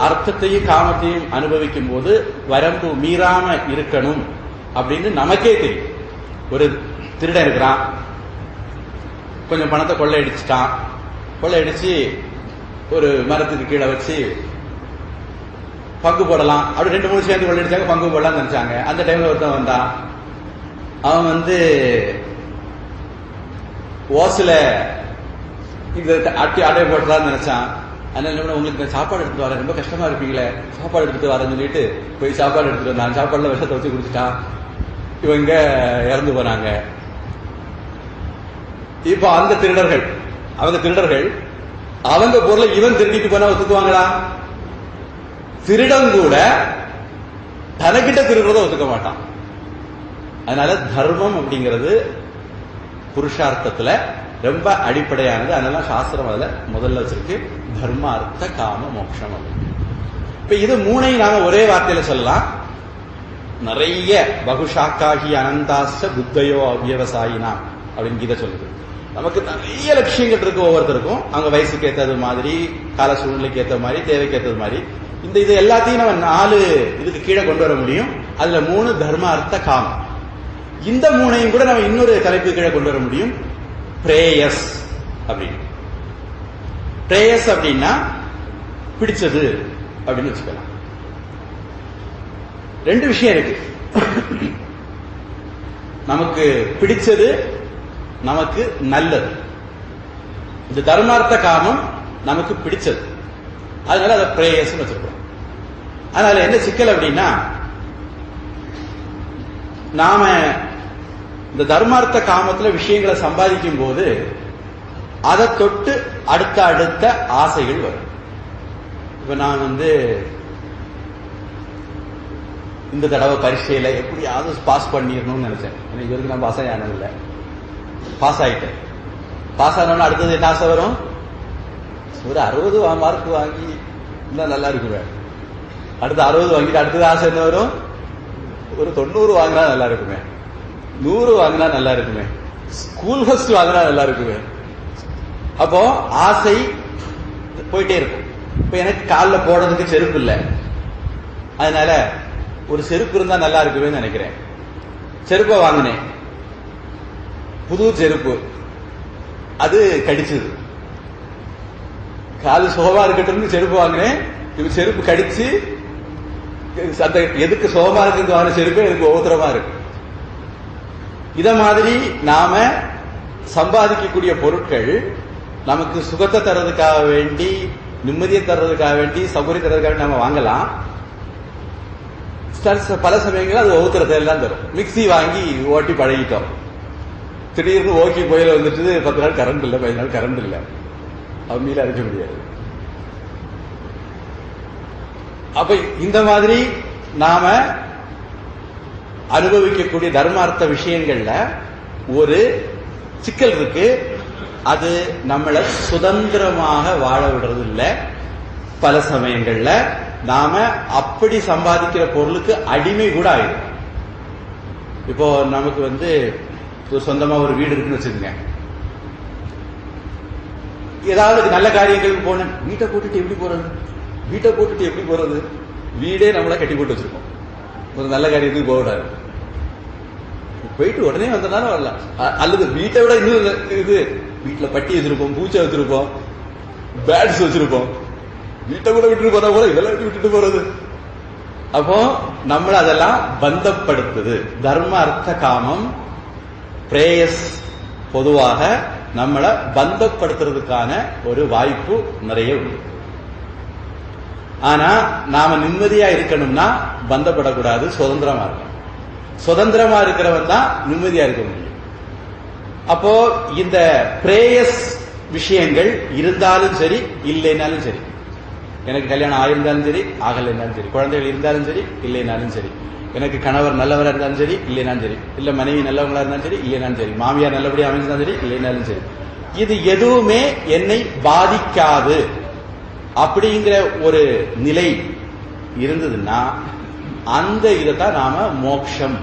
அர்த்தத்தையும் காமத்தையும் அனுபவிக்கும் போது வரம்பு மீறாம இருக்கணும் அப்படின்னு நமக்கே தெரியும். ஒரு திருடன் இருக்கிறான், கொஞ்சம் பணத்தை கொள்ளையடிச்சிட்டான். கொள்ளையடிச்சு ஒரு மரத்துக்கு கீழே வச்சு பங்கு போடலாம் அப்படி 2-3 சேர்ந்து கொள்ளையடிச்சாங்க, பங்கு போடலாம்னு நினைச்சாங்க. அந்த டைம்ல ஒருத்தன் வந்தான். அவன் ஓசில இந்த அடைய போட்டலாம்னு நினைச்சான். அதனால உங்களுக்கு சாப்பாடு எடுத்துட்டு வர ரொம்ப கஷ்டமா இருப்பீங்களே, சாப்பாடு எடுத்துட்டு வரேன்னு சொல்லிட்டு போய் சாப்பாடு எடுத்துட்டு வந்தான். சாப்பாடுல விஷத்தை வச்சு குடிச்சிட்டான். இவங்க இறந்து போனாங்க. இப்ப அந்த திருடர்கள் அவங்க பொருளை இவன் திருடிட்டு போனா ஒத்துக்குவாங்களா? திருடன் கூட தனக்கிட்ட திருடுறத ஒத்துக்க மாட்டான். அதனால தர்மம் அப்படிங்கிறது புருஷார்த்தத்துல ரொம்ப அடிப்படையானது. அதனால சாஸ்திரம் அதுல முதல்ல வச்சிருக்கு, தர்ம அர்த்த காம மோட்சம் அப்படின்னு. இப்ப இது மூணையும் நாம ஒரே வார்த்தையில சொல்லலாம். நிறைய பகுஷாக்காகி அனந்தாச புத்தையோ அவ்யவசாயினா அப்படின்னு கீதை சொல்லுது. நமக்கு நிறைய லட்சியங்கள் இருக்கு ஒவ்வொருத்தருக்கும். அவங்க வயசுக்கு ஏற்றது மாதிரி, கால சூழ்நிலைக்கு ஏற்ற மாதிரி, தேவைக்கு ஏற்றது மாதிரி. இது எல்லாத்தையும் நம்ம 4 இதுக்கு கீழே கொண்டு வர முடியும். அதுல 3 தர்ம அர்த்த காமம். இந்த 3ஐயும் கூட நம்ம இன்னொரு தலைப்பு கீழே கொண்டு வர முடியும். பிரேயஸ் அப்படின்னு. பிரேயஸ் அப்படின்னா பிடிச்சது அப்படின்னு வச்சுக்கலாம். 2 விஷயம் இருக்கு. நமக்கு பிடிச்சது, நமக்கு நல்லது. இந்த தர்மார்த்த காமம் நமக்கு பிடிச்சது, அதனால அதை பிரேயஸ் வச்சிருக்கோம். அதனால என்ன சிக்கல் அப்படின்னா, நாம இந்த தர்மார்த்த காமத்துல விஷயங்களை சம்பாதிக்கும் போது அதை தொட்டு அடுத்த அடுத்த ஆசைகள் வரும். இப்ப நான் இந்த தடவை பரீட்சையில எப்படியாவது பாஸ் பண்ணிடணும்னு நினைச்சேன். இது வரைக்கும் நான் பாஸ் ஆனதில்லை. பாஸ் ஆயிட்டேன். பாஸ் ஆனோன்னு அடுத்தது என்ன ஆசை வரும்? ஒரு 60 மார்க் வாங்கி இன்னும் நல்லா இருக்குவேன். அடுத்து 60 வாங்கிட்டு அடுத்தது ஆசை என்ன வரும்? ஒரு 90 வாங்கினா நல்லா இருக்குமே, 100 வாங்கினா நல்லா இருக்குமே, ஸ்கூல் ஃபர்ஸ்ட் வாங்கினா நல்லா இருக்குமே. அப்போ ஆசை போயிட்டே இருக்கும். இப்ப எனக்கு காலில் போடுறதுக்கு செருப்பு இல்லை, அதனால ஒரு செருப்பு இருந்தா நல்லா இருக்குவேன்னு நினைக்கிறேன். செருப்பை வாங்கினேன், புது செருப்பு, அது கடிச்சது. காலு சோகமா இருக்கட்டும் செருப்பு வாங்கினேன், இப்ப செருப்பு கடிச்சு அந்த எதுக்கு சோகமா இருக்கு வாங்கின செருப்பு எனக்கு ஒவ்வொருத்தரமா இருக்கு. இத மாதிரி நாம சம்பாதிக்கக்கூடிய பொருட்கள் நமக்கு சுகத்தை தர்றதுக்காக வேண்டி, நிம்மதியை தர்றதுக்காக வேண்டி, சௌகரியம் தர்றதுக்காக வேண்டி நம்ம வாங்கலாம். பல சமயங்கள் அது ஒவ்வொருத்தரத்தையெல்லாம் தரும். மிக்சி வாங்கி ஓட்டி பழகிட்டோம், திடீர்னு ஓகே கோயில வந்துட்டு 10 நாள் கரண்ட் இல்லை, 15 நாள் கரண்ட் இல்லை, அம்மியில அரைக்க முடியாது. அப்ப இந்த மாதிரி நாம அனுபவிக்கக்கூடிய தர்மார்த்த விஷயங்கள்ல ஒரு சிக்கல் இருக்கு. அது நம்மளை சுதந்திரமாக வாழ விடுறது இல்லை. பல சமயங்கள்ல நாம அப்படி சம்பாதிக்கிற பொருளுக்கு அடிமை கூட ஆயிடும். இப்போ நமக்கு சொந்தமா ஒரு வீடு இருக்குன்னு வச்சுக்கோங்க. ஏதாவது நல்ல காரியங்களுக்கு போன வீட்டை போட்டுட்டு எப்படி போறது? வீட்டை போட்டுட்டு எப்படி போறது? வீடே நம்மள கட்டி போட்டு வச்சிருக்கோம். ஒரு நல்ல காரியத்துக்கு போகக்கூடாது. போயிட்டு உடனே வந்தனாலும் வரலாம். அல்லது வீட்டை விட இன்னும் இது, வீட்டுல பட்டி வச்சிருப்போம், பூச்சை வச்சிருப்போம், பேட்ஸ் வச்சிருப்போம். வீட்டை கூட விட்டுட்டு போனா கூட இதெல்லாம் விட்டுட்டு போறது. அப்போ நம்மள அதெல்லாம் பந்தப்படுத்துது. தர்ம அர்த்த காமம் பிரேயஸ் பொதுவாக நம்மளை பந்தப்படுத்துறதுக்கான ஒரு வாய்ப்பு நிறைய உண்டு. ஆனா நாம நிம்மதியா இருக்கணும்னா பந்தப்படக்கூடாது, சுதந்திரமா இருக்கணும். சுதந்திரமா இருக்கிறவன் தான் நிம்மதியா இருக்க முடியும். அப்போ இந்த பிரேயஸ் விஷயங்கள் இருந்தாலும் சரி, இல்லைனாலும் சரி, எனக்கு கல்யாணம் ஆயிருந்தாலும் சரி, ஆகலைன்னாலும் சரி, குழந்தைகள் இருந்தாலும் சரி, இல்லைனாலும் சரி, எனக்கு கணவர் நல்லவராக இருந்தாலும் சரி, இல்லைனாலும் சரி, இல்ல மனைவி நல்லவங்களா இருந்தாலும் சரி, இல்லைனாலும் சரி, மாமியார் நல்லபடியா அமைஞ்சிருந்தாலும் சரி, இல்லைனாலும் சரி, இது எதுவுமே என்னை பாதிக்காது அப்படிங்கிற ஒரு நிலை இருந்ததுன்னா அந்த இதைத்தான் நாம மோட்சம்,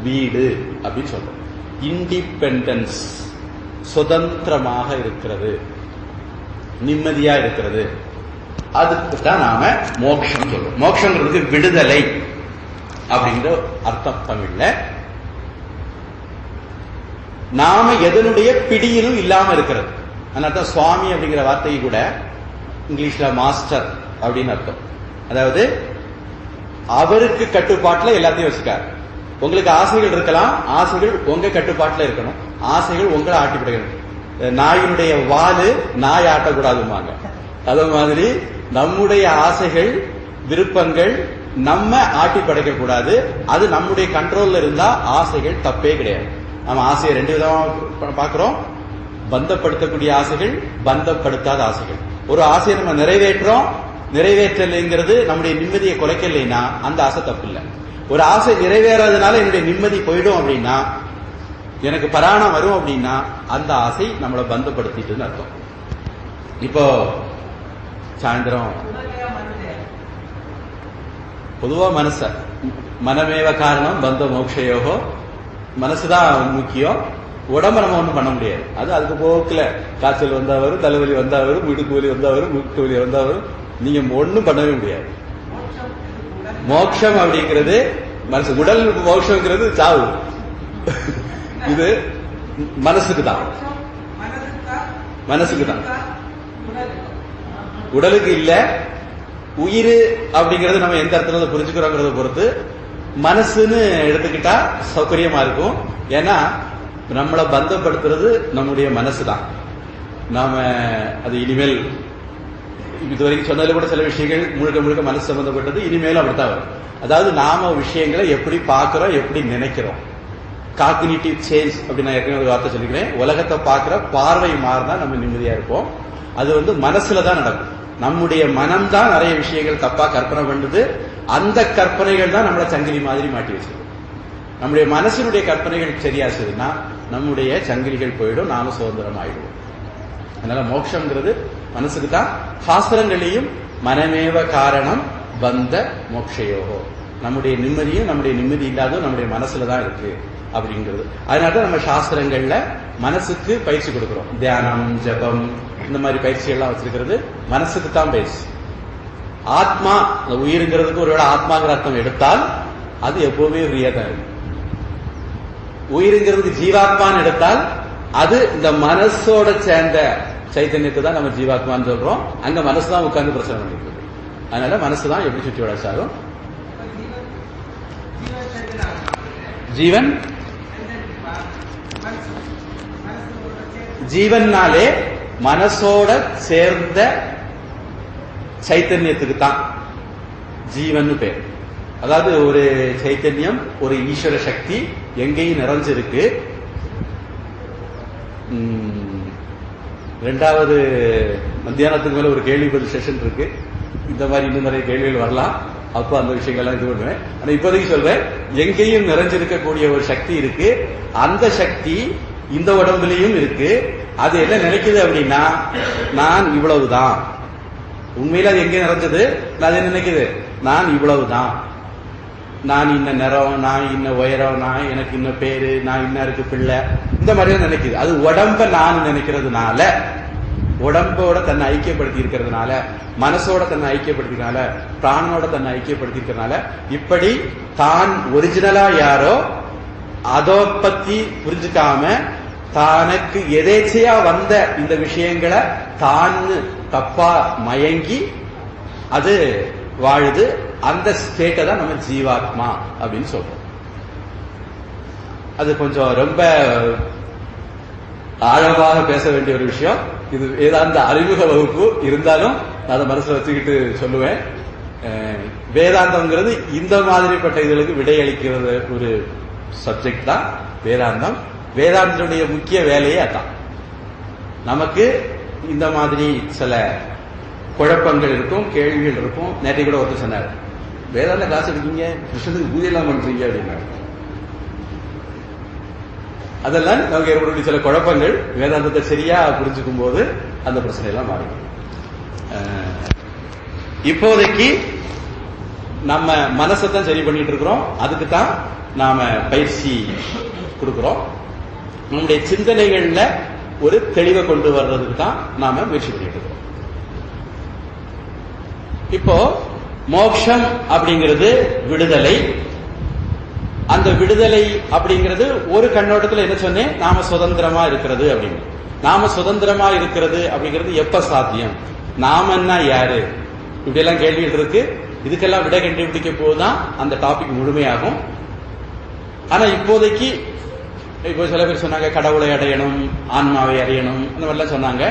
வீடு அப்படின்னு சொல்றோம். இண்டிபெண்டன்ஸ், சுதந்திரமாக இருக்கிறது, நிம்மதியா இருக்கிறது, அதுக்கு தான் நாம மோட்சம் சொல்றோம். மோட்சங்கிறது விடுதலை அப்படிங்கிற அர்த்தம் தமிழ்ல. நாம எதனுடைய பிடியிலும் இல்லாம இருக்கிறது. அதனால சுவாமி அப்படிங்கிற வார்த்தைக்கு கூட இங்கிலீஷ்ல மாஸ்டர் அப்படின்னு அர்த்தம். அதாவது அவருக்கு கட்டுப்பாட்டுல எல்லாத்தையும் வச்சுக்காரு. உங்களுக்கு ஆசைகள் இருக்கலாம், ஆசைகள் உங்க கட்டுப்பாட்டுல இருக்கணும், ஆசைகள் உங்களை ஆட்டி படைக்கணும். நாயினுடைய வாலு நாய் ஆட்டக்கூடாதுமாங்க. அதே மாதிரி நம்முடைய ஆசைகள், விருப்பங்கள் நம்ம ஆட்டி படைக்க கூடாது. அது நம்முடைய கண்ட்ரோல்ல இருந்தா ஆசைகள் தப்பே கிடையாது. நம்ம ஆசையை 2 விதமா பாக்குறோம். பந்தப்படுத்தக்கூடிய ஆசைகள், பந்தப்படுத்தாத ஆசைகள். ஒரு ஆசையை நம்ம நிறைவேற்றோம், நிறைவேற்றலைங்கிறது நம்முடைய நிம்மதியை குறைக்கலைன்னா அந்த ஆசை தப்பு இல்லை. ஒரு ஆசை நிறைவேறாதனால என்னுடைய நிம்மதி போயிடும் அப்படின்னா, எனக்கு பராணம் வரும் அப்படின்னா அந்த ஆசை நம்மளை பந்தப்படுத்திட்டுன்னு அர்த்தம். இப்போ சாயந்தரம் பொதுவா மனமேவ காரணம் பந்த மோக்ஷயோகோ, மனசுதான் முக்கியம். உடம்ப நம்ம ஒண்ணும் பண்ண முடியாது. அது அதுக்கு போக்குல காய்ச்சல் வந்தா வரும், தலைவலி வந்தா வரும், இடுப்பு வலி வந்தா வரும், மூட்டு வலி வந்தா வரும். நீங்க ஒன்னும் பண்ணவே முடியாது. மோட்சம் அப்படிங்கிறது மனசு. உடல் மோட்சம்ங்கிறது சாவு. இது மனசுக்கு தான், மனசுக்கு தான், உடலுக்கு இல்ல. உயிர் அப்படிங்கறது நம்ம எந்த இடத்துல புரிஞ்சுக்கிறோங்கிறத பொறுத்து மனசுன்னு எடுத்துக்கிட்டா சௌகரியமா இருக்கும். ஏன்னா நம்மளை பந்தப்படுத்துறது நம்முடைய மனசு தான். நாம அது இனிமேல் இதுவரைக்கும் சொன்னதுல கூட சில விஷயங்கள் முழுக்க முழுக்க மனசு சம்பந்தப்பட்டது. இனிமேலும் அப்படித்தான் வரும். அதாவது நாம விஷயங்களை எப்படி பார்க்கிறோம், எப்படி நினைக்கிறோம். காக்னிட்டிவ் சேஞ்ச் அப்படின்னு நான் ஏற்கனவே ஒரு வார்த்தை சொல்லிக்கிறேன். உலகத்தை பார்க்கிற பார்வை மாறினா நம்ம நிம்மதியா இருப்போம். அது மனசுல தான் நடக்கும். நம்முடைய மனம் தான் நிறைய விஷயங்கள் தப்பா கற்பனை பண்ணுது. அந்த கற்பனைகள் தான் நம்மளை சங்கிலி மாதிரி மாட்டி வச்சிருக்கு. நம்முடைய மனசினுடைய கற்பனைகள் சரியா செய்யுதுன்னா நம்முடைய சங்கிலிகள் போயிடும், நாம சுதந்திரம் ஆயிடுவோம். அதனால மோட்சம்ங்கிறது மனசுக்கு தான். சாஸ்திரங்களையும் மனமேவ காரணம் பந்த மோட்சயோகோ, நம்முடைய நிம்மதியும் நம்முடைய நிம்மதி இல்லாததும் நம்முடைய மனசுல தான் இருக்கு அப்படிங்கிறது. அதனாலதான் நம்ம சாஸ்திரங்கள்ல மனசுக்கு பயிற்சி கொடுக்கிறோம். தியானம், ஜபம், இந்த மாதிரி பயிற்சிகள்லாம் வச்சிருக்கிறது மனசுக்கு தான் பயிற்சி. ஆத்மா, உயிருங்கிறதுக்கு ஒருவேளை ஆத்மாங்கிற அர்த்தம் எடுத்தால் அது எப்பவுமே ஃப்ரீயா தான் இருக்கு. உயிருங்கிறதுக்கு ஜீவாத்மான்னு எடுத்தால் அது இந்த மனசோட சேர்ந்த சைத்தன்யத்தை தான் நம்ம ஜீவாத்மான்னு சொல்றோம். அங்க மனசுதான் உட்கார்ந்து பிரச்சனை பண்ணிட்டு இருக்கு. அதனால மனசுதான் எப்படி சுற்றி வளர்ச்சாலும் ஜீவன். ஜீவன்னாலே மனசோட சேர்ந்த சைத்தன்யத்துக்கு தான் ஜீவன் பேர். அதாவது ஒரு சைத்தன்யம், ஒரு ஈஸ்வர சக்தி எங்கேயும் நிறைஞ்சிருக்கு. ரெண்டாவது மத்தியானத்துக்கு மேல ஒரு கேள்வி பதில் செஷன் இருக்கு. இந்த மாதிரி இன்னும் நிறைய கேள்விகள் வரலாம். அப்ப அந்த விஷயங்கள்லாம் இது பண்ணுவேன். ஆனா இப்போதைக்கு சொல்றேன், எங்கேயும் நிறைஞ்சிருக்கக்கூடிய ஒரு சக்தி இருக்கு. அந்த சக்தி இந்த உடம்புலையும் இருக்கு. அது என்ன நினைக்குது அப்படின்னா, நான் இவ்வளவுதான். உண்மையில அது எங்கே நிறைஞ்சது? அது என்ன நினைக்குது? நான் இவ்வளவுதான், நான் இன்ன நிறம், நான் இன்ன உயரம், நான் எனக்கு இன்ன பேரு, நான் இன்னாருக்கு பிள்ளை, இந்த மாதிரிதான் நினைக்குது. அது உடம்ப நான் நினைக்கிறதுனால, உடம்போட தன்னை ஐக்கியப்படுத்தி இருக்கிறதுனால, மனசோட தன்னை ஐக்கியப்படுத்தினால, பிராணனோட தன்னை ஐக்கியப்படுத்தி இருக்கிறதுனால, இப்படி தான் ஒரிஜினலா யாரோ அதை பத்தி புரிஞ்சுக்காம தனக்கு எதேச்சையா வந்த இந்த விஷயங்களை தான் தப்பா மயங்கி அது வாழுது. அந்த ஸ்டேட்டை தான் நம்ம ஜீவாத்மா அப்படின்னு சொல்றோம். அது கொஞ்சம் ரொம்ப ஆழமாக பேச வேண்டிய ஒரு விஷயம். இது வேதாந்த அறிமுக வகுப்பு இருந்தாலும் நான் அதை மனசுல வச்சுக்கிட்டு சொல்லுவேன். வேதாந்தம்ங்கிறது இந்த மாதிரிப்பட்ட இதுகளுக்கு விடையளிக்கிறது ஒரு சப்ஜெக்ட் தான் வேதாந்தம். வேதாந்தனுடைய முக்கிய வேலையே அதான். நமக்கு இந்த மாதிரி சில குழப்பங்கள் இருக்கும், கேள்விகள் இருக்கும். நேற்று கூட ஒருத்தர் சொன்னார், வேதாந்த கிளாஸ் எடுக்கீங்க, கிருஷ்ணனுக்கு பூஜை எல்லாம் பண்றீங்க அப்படின்னாரு. அதெல்லாம் நமக்கு ஏற்படக்கூடிய சில குழப்பங்கள். வேதாந்தத்தை சரியா புரிஞ்சுக்கும் போது அந்த பிரச்சனை எல்லாம் மாறும். இப்போதைக்கு நம்ம மனசைத்தான் சரி பண்ணிட்டு இருக்கிறோம். அதுக்கு தான் நாம பயிற்சி கொடுக்கிறோம். நம்முடைய சிந்தனைகள்ல ஒரு தெளிவை கொண்டு வர்றதுக்கு தான் நாம முயற்சி பண்ணிட்டு இருக்கிறோம். இப்போ மோட்சம் அப்படிங்கிறது விடுதலை. அந்த விடுதலை அப்படிங்கிறது ஒரு கண்ணோட்டத்தில் என்ன சொன்னேன், நாம சுதந்திரமா இருக்கிறது அப்படின்னு. நாம சுதந்திரமா இருக்கிறது அப்படிங்கிறது எப்ப சாத்தியம், நாமன்னா யாரு, இப்படி எல்லாம் கேள்விகள் இருக்கு. இதுக்கெல்லாம் விடை கண்டுபிடிக்க போதுதான் அந்த டாபிக் முழுமையாகும். ஆனா இப்போதைக்கு இப்போ சில பேர் சொன்னாங்க கடவுளை அடையணும், ஆன்மாவை அடையணும், அந்த மாதிரிலாம் சொன்னாங்க.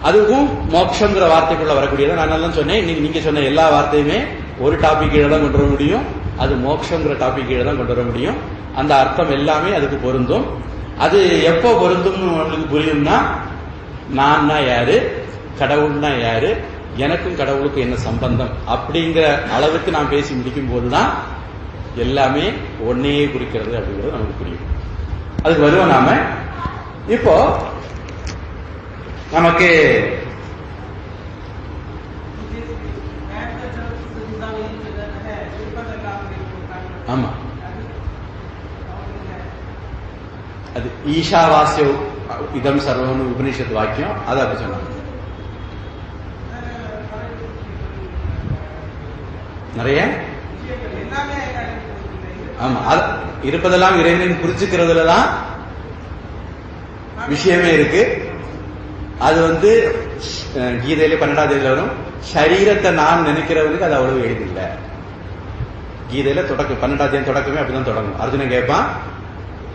அதுவும் மோட்சங்கிற வார்த்தைக்குள்ள வரக்கூடியது. நான் தான் சொன்னேன், நீங்க சொன்ன எல்லா வார்த்தையுமே ஒரு டாபிக் கீழே தான் கொண்டு வர முடியும். அது மோட்சங்கிற டாபிக் கீழே தான் கொண்டு வர முடியும். அந்த அர்த்தம் எல்லாமே அதுக்கு பொருந்தும். அது எப்போ பொருந்தும்னு உங்களுக்கு புரியும்னா, நான்னா யாரு, கடவுள்னா யாரு, எனக்கும் கடவுளுக்கும் என்ன சம்பந்தம் அப்படிங்கிற அளவுக்கு நான் பேசி முடிக்கும் போதுதான் எல்லாமே ஒன்னையே குறிக்கிறது அப்படிங்கிறது நமக்கு புரியும். அதுக்கு வருவோம் நாம. இப்போ நமக்கு ஆமா, அது ஈஷாவாஸ்ய இதம் சர்வம்னு உபனிஷத் வாக்கியம். அது அப்படி சொன்னாங்க. நிறைய ஆமா, இருப்பதெல்லாம் இறைவன் புரிஞ்சுக்கிறதுலதான் விஷயமே இருக்கு. அது கீதையில 12வது வரும். சரீரத்தை நான் நினைக்கிறவனுக்கு அது அவ்வளவு எளிதில்லை. கீதையில 12வது தொடக்கமே அப்படிதான் தொடங்கும். அர்ஜுனன் கேட்பான்,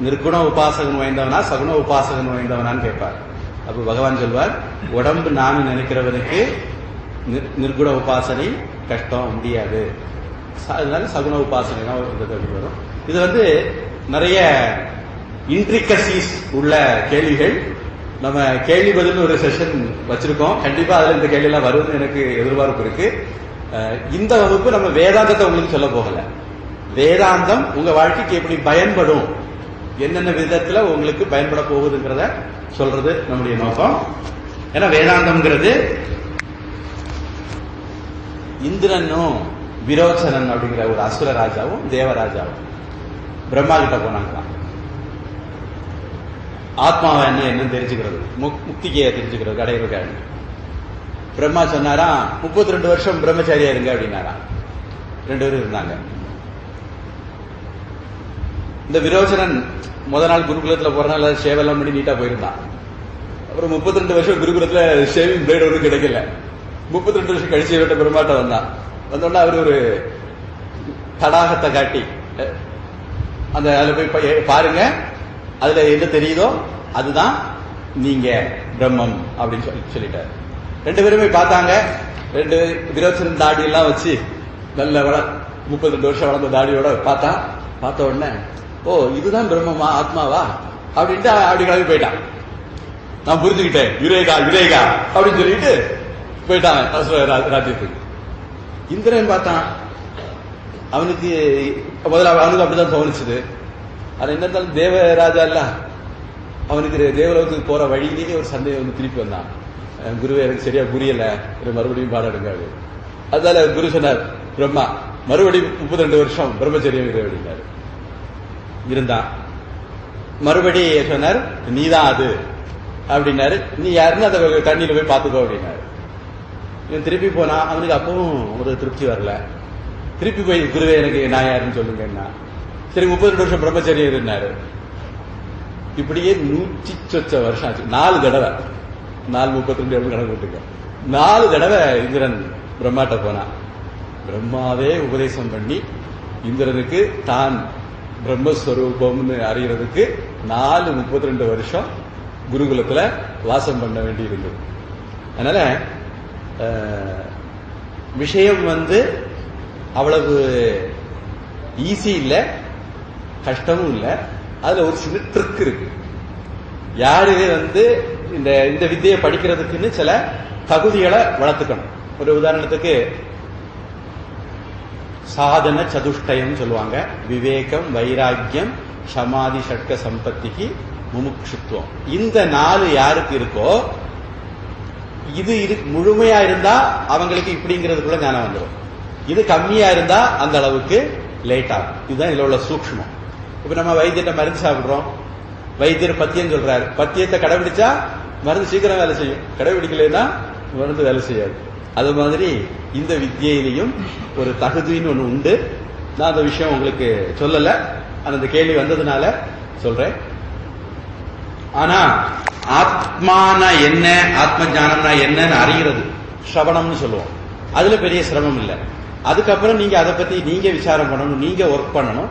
நிர்குண உபாசகன் வாய்ந்தவனா சகுண உபாசகன் வாய்ந்தவனான்னு கேட்பார். அப்ப பகவான் சொல்வார், உடம்பு நான் நினைக்கிறவனுக்கு நிர்குண உபாசனை கஷ்டம், முடியாது. அதனால சகுண உபாசனை தான் வரும். இது நிறைய இன்ட்ரிகசிஸ் உள்ள கேள்விகள். நம்ம கேள்வி பதில் ஒரு செஷன் வச்சிருக்கோம். கண்டிப்பா அதுல இந்த கேள்வி எல்லாம் வரும்னு எனக்கு எதிர்பார்ப்பு இருக்கு. இந்த வகுப்பு நம்ம வேதாந்தத்தை உங்களுக்கு சொல்ல போகல. வேதாந்தம் உங்க வாழ்க்கைக்கு எப்படி பயன்படும், என்னென்ன விதத்துல உங்களுக்கு பயன்பட போகுதுங்கிறத சொல்றது நம்முடைய நோக்கம். ஏன்னா வேதாந்தம்ங்கிறது இந்திரனும் விரோச்சனன் அப்படிங்கிற ஒரு அசுர ராஜாவும் தேவராஜாவும் பிரம்மா கிட்ட போனாங்களாம். ஆத்மாவை என்னன்னு தெரிஞ்சுக்கிறது, முக்திக்கு தெரிஞ்சுக்கிறது, அடையிறதுக்காக. பிரம்மா சொன்னாரா, 32 வருஷம் பிரம்மச்சாரியா இருங்க அப்படின்னாரா. 2 பேரும் இருந்தாங்க. இந்த விரோச்சனன் நாள் குருகுலத்துல போறனால சேவெல்லாம் பண்ணி நீட்டா போயிருந்தான். அப்புறம் 32 வருஷம் குருகுலத்துல ஷேவிங் பிளேட் ஒன்றும் கிடைக்கல. 32 வருஷம் கழிச்சு விட்ட பெருமாட்ட வந்தான். வந்தோன்னா அவரு ஒரு தடாகத்தை காட்டி, அந்த அதுல போய் பாருங்க, அதுல என்ன தெரியுதோ அதுதான் நீங்க பிரம்மம் அப்படின்னு சொல்லிட்டாரு. 2 பேருமே பார்த்தாங்க. 2 விரோச்சனன் தாடி எல்லாம் வச்சு நல்ல 32 வருஷம் வளர்ந்த தாடியோட பார்த்த உடனே, ஓ இதுதான் பிரம்மமா ஆத்மாவா அப்படின்ட்டு அப்படி கிளம்பி போயிட்டான். நான் புரிஞ்சுக்கிட்டேன், விவேகா விவேகா அப்படின்னு சொல்லிட்டு போயிட்டான் ராஜ்யத்துக்கு. இந்திரன் பார்த்தான். அவனுக்கு முதல்ல அப்படிதான் தோணுச்சுது. அது என்ன இருந்தாலும் தேவராஜா இல்ல, அவனுக்கு தேவலோகத்துக்கு போற வழியிலேயே ஒரு சந்தேகம் திருப்பி வந்தான். குருவே எனக்கு சரியா புரியல, மறுபடியும் பாடாடுங்க. அதனால குரு சொன்னார், பிரம்மா மறுபடியும் 32 வருஷம் பிரம்மச்சரியம் அப்படின்னாரு. இருந்தான். மறுபடி சொன்னார், நீதான் அது அப்படின்னாரு. நீ யாருன்னு அதை தண்ணியில போய் பார்த்துக்கோ அப்படின்னாரு. இவன் திருப்பி போனா. அவனுக்கு அப்பவும் ஒரு திருப்தி வரல. திருப்பி போய், குருவே எனக்கு நான் யாருன்னு சொல்லுங்கன்னா. சரி 32 வருஷம் பிரம்மச்சரியம் இருந்தாரு. இப்படியே 100 வருஷம் ஆச்சு. 4 தடவை, 432 எவ்வளவு கணக்கு போட்டுக்க, 4 தடவை இந்திரன் பிரம்மாட்ட போனான். பிரம்மாவே உபதேசம் பண்ணி இந்திரனுக்கு தான் பிரம்மஸ்வரூபம்னு அறியறதுக்கு 32 வருஷம் குருகுலத்துல வாசம் பண்ண வேண்டி இருந்தது. அதனால விஷயம் அவ்வளவு ஈஸி இல்ல, கஷ்டமும் இல்ல. அதுல ஒரு சின்ன ட்ரிக் இருக்கு. யாரு இந்த வித்தையை படிக்கிறதுக்குன்னு சில தகுதிகளை வளர்த்துக்கணும். ஒரு உதாரணத்துக்கு சாதன சதுஷ்டயம் சொல்லுவாங்க. விவேகம், வைராக்கியம், சமாதி, ஷட்க சம்பத்திக்கு, முமுட்சுத்துவம். இந்த 4 யாருக்கு இருக்கோ, இது முழுமையா இருந்தா அவங்களுக்கு இப்படிங்கிறதுக்குள்ள ஞானம் வந்துடும். இது கம்மியா இருந்தா அந்த அளவுக்கு லேட் ஆகும். இதுதான் இதுல உள்ள சூக்ஷ்மம். இப்ப நம்ம வைத்தியத்தை மருந்து சாப்பிடுறோம். வைத்தியர் பத்தியம் சொல்றாரு. பத்தியத்தை கடைபிடிச்சா மருந்து சீக்கிரம் வேலை செய்யும், கடைபிடிக்கலன்னா மருந்து வேலை செய்யாது. அது மாதிரி இந்த வித்தியிலையும் ஒரு தகுதின்னு ஒண்ணு உண்டு. நான் அந்த விஷயம் உங்களுக்கு சொல்லல, அந்த கேள்வி வந்ததுனால சொல்றேன். ஆனா ஆத்மானா என்ன, ஆத்ம ஞானம்னா என்னன்னு அறிகிறது ஸ்ரவணம்னு சொல்லுவோம். அதுல பெரிய சிரமம் இல்லை. அதுக்கப்புறம் நீங்க அதை பத்தி நீங்க விசாரம் பண்ணணும், நீங்க ஒர்க் பண்ணணும்.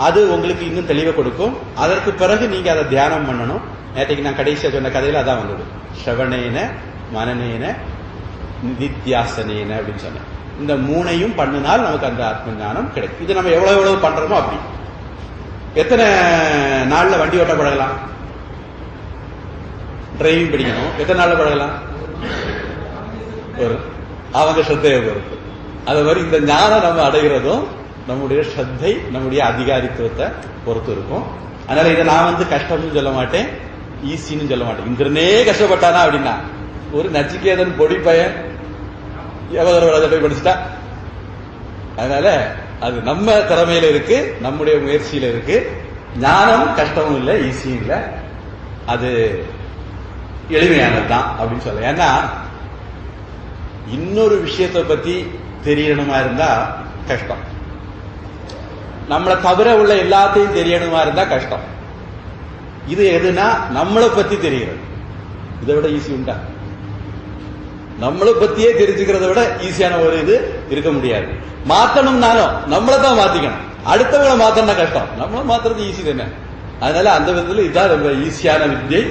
அது உங்களுக்கு இன்னும் தெளிவை கொடுக்கும். அதற்கு பிறகு நீங்க அதை தியானம் பண்ணணும். நேற்றைக்கு நான் கடைசியா சொன்ன கதையில அதான் வந்தது. ஸ்ரவணேன, மனநேன, நிதித்தியாசனேன அப்படின்னு சொன்னேன். இந்த 3ஐயும் பண்ணினால் நமக்கு அந்த ஆத்ம ஞானம் கிடைக்கும். இது நம்ம எவ்வளவு பண்றோமோ அப்படி. எத்தனை நாள்ல வண்டி ஓட்ட பழகலாம்? டிரைவிங் படிக்கணும், எத்தனை நாள்ல பழகலாம்? அவங்க ஸ்ரத்தையை பொறுத்து. அது மாதிரி இந்த ஞானம் நம்ம அடைகிறதும் நம்முடைய ஸ்ரத்தை, நம்முடைய அதிகாரித்துவத்தை பொறுத்து இருக்கும். அதனால இதை நான் கஷ்டம்னு சொல்ல மாட்டேன், ஈஸின்னு சொல்ல மாட்டேன். இந்திரனே கஷ்டப்பட்டானா அப்படின்னா ஒரு நச்சிகேதன் பொடி பையன் யமதர்மராஜா போய் படிச்சுட்டா. அதனால அது நம்ம திறமையில இருக்கு, நம்முடைய முயற்சியில இருக்கு. ஞானம் கஷ்டமும் இல்லை, ஈஸியும் இல்லை, அது எளிமையானதுதான் அப்படின்னு சொல்ல. ஏன்னா இன்னொரு விஷயத்தை பத்தி தெரியணுமா இருந்தா கஷ்டம். நம்மளை தவிர உள்ள எல்லாத்தையும் தெரியணுமா இருந்தா கஷ்டம். இது எதுனா நம்மளை பத்தி தெரிகிறது. இதை விட ஈஸி உண்டா? நம்மளை பத்தியே தெரிஞ்சுக்கிறத விட ஈஸியான ஒரு இது இருக்க முடியாது. மாத்தணும்னாலும் நம்மளை தான் மாத்திக்கணும். அடுத்தவங்களை மாத்தணும்னா கஷ்டம், நம்மளை மாத்துறது ஈஸி தானே. அதனால அந்த விதத்துல இதுதான் ரொம்ப ஈஸியான வித்யை.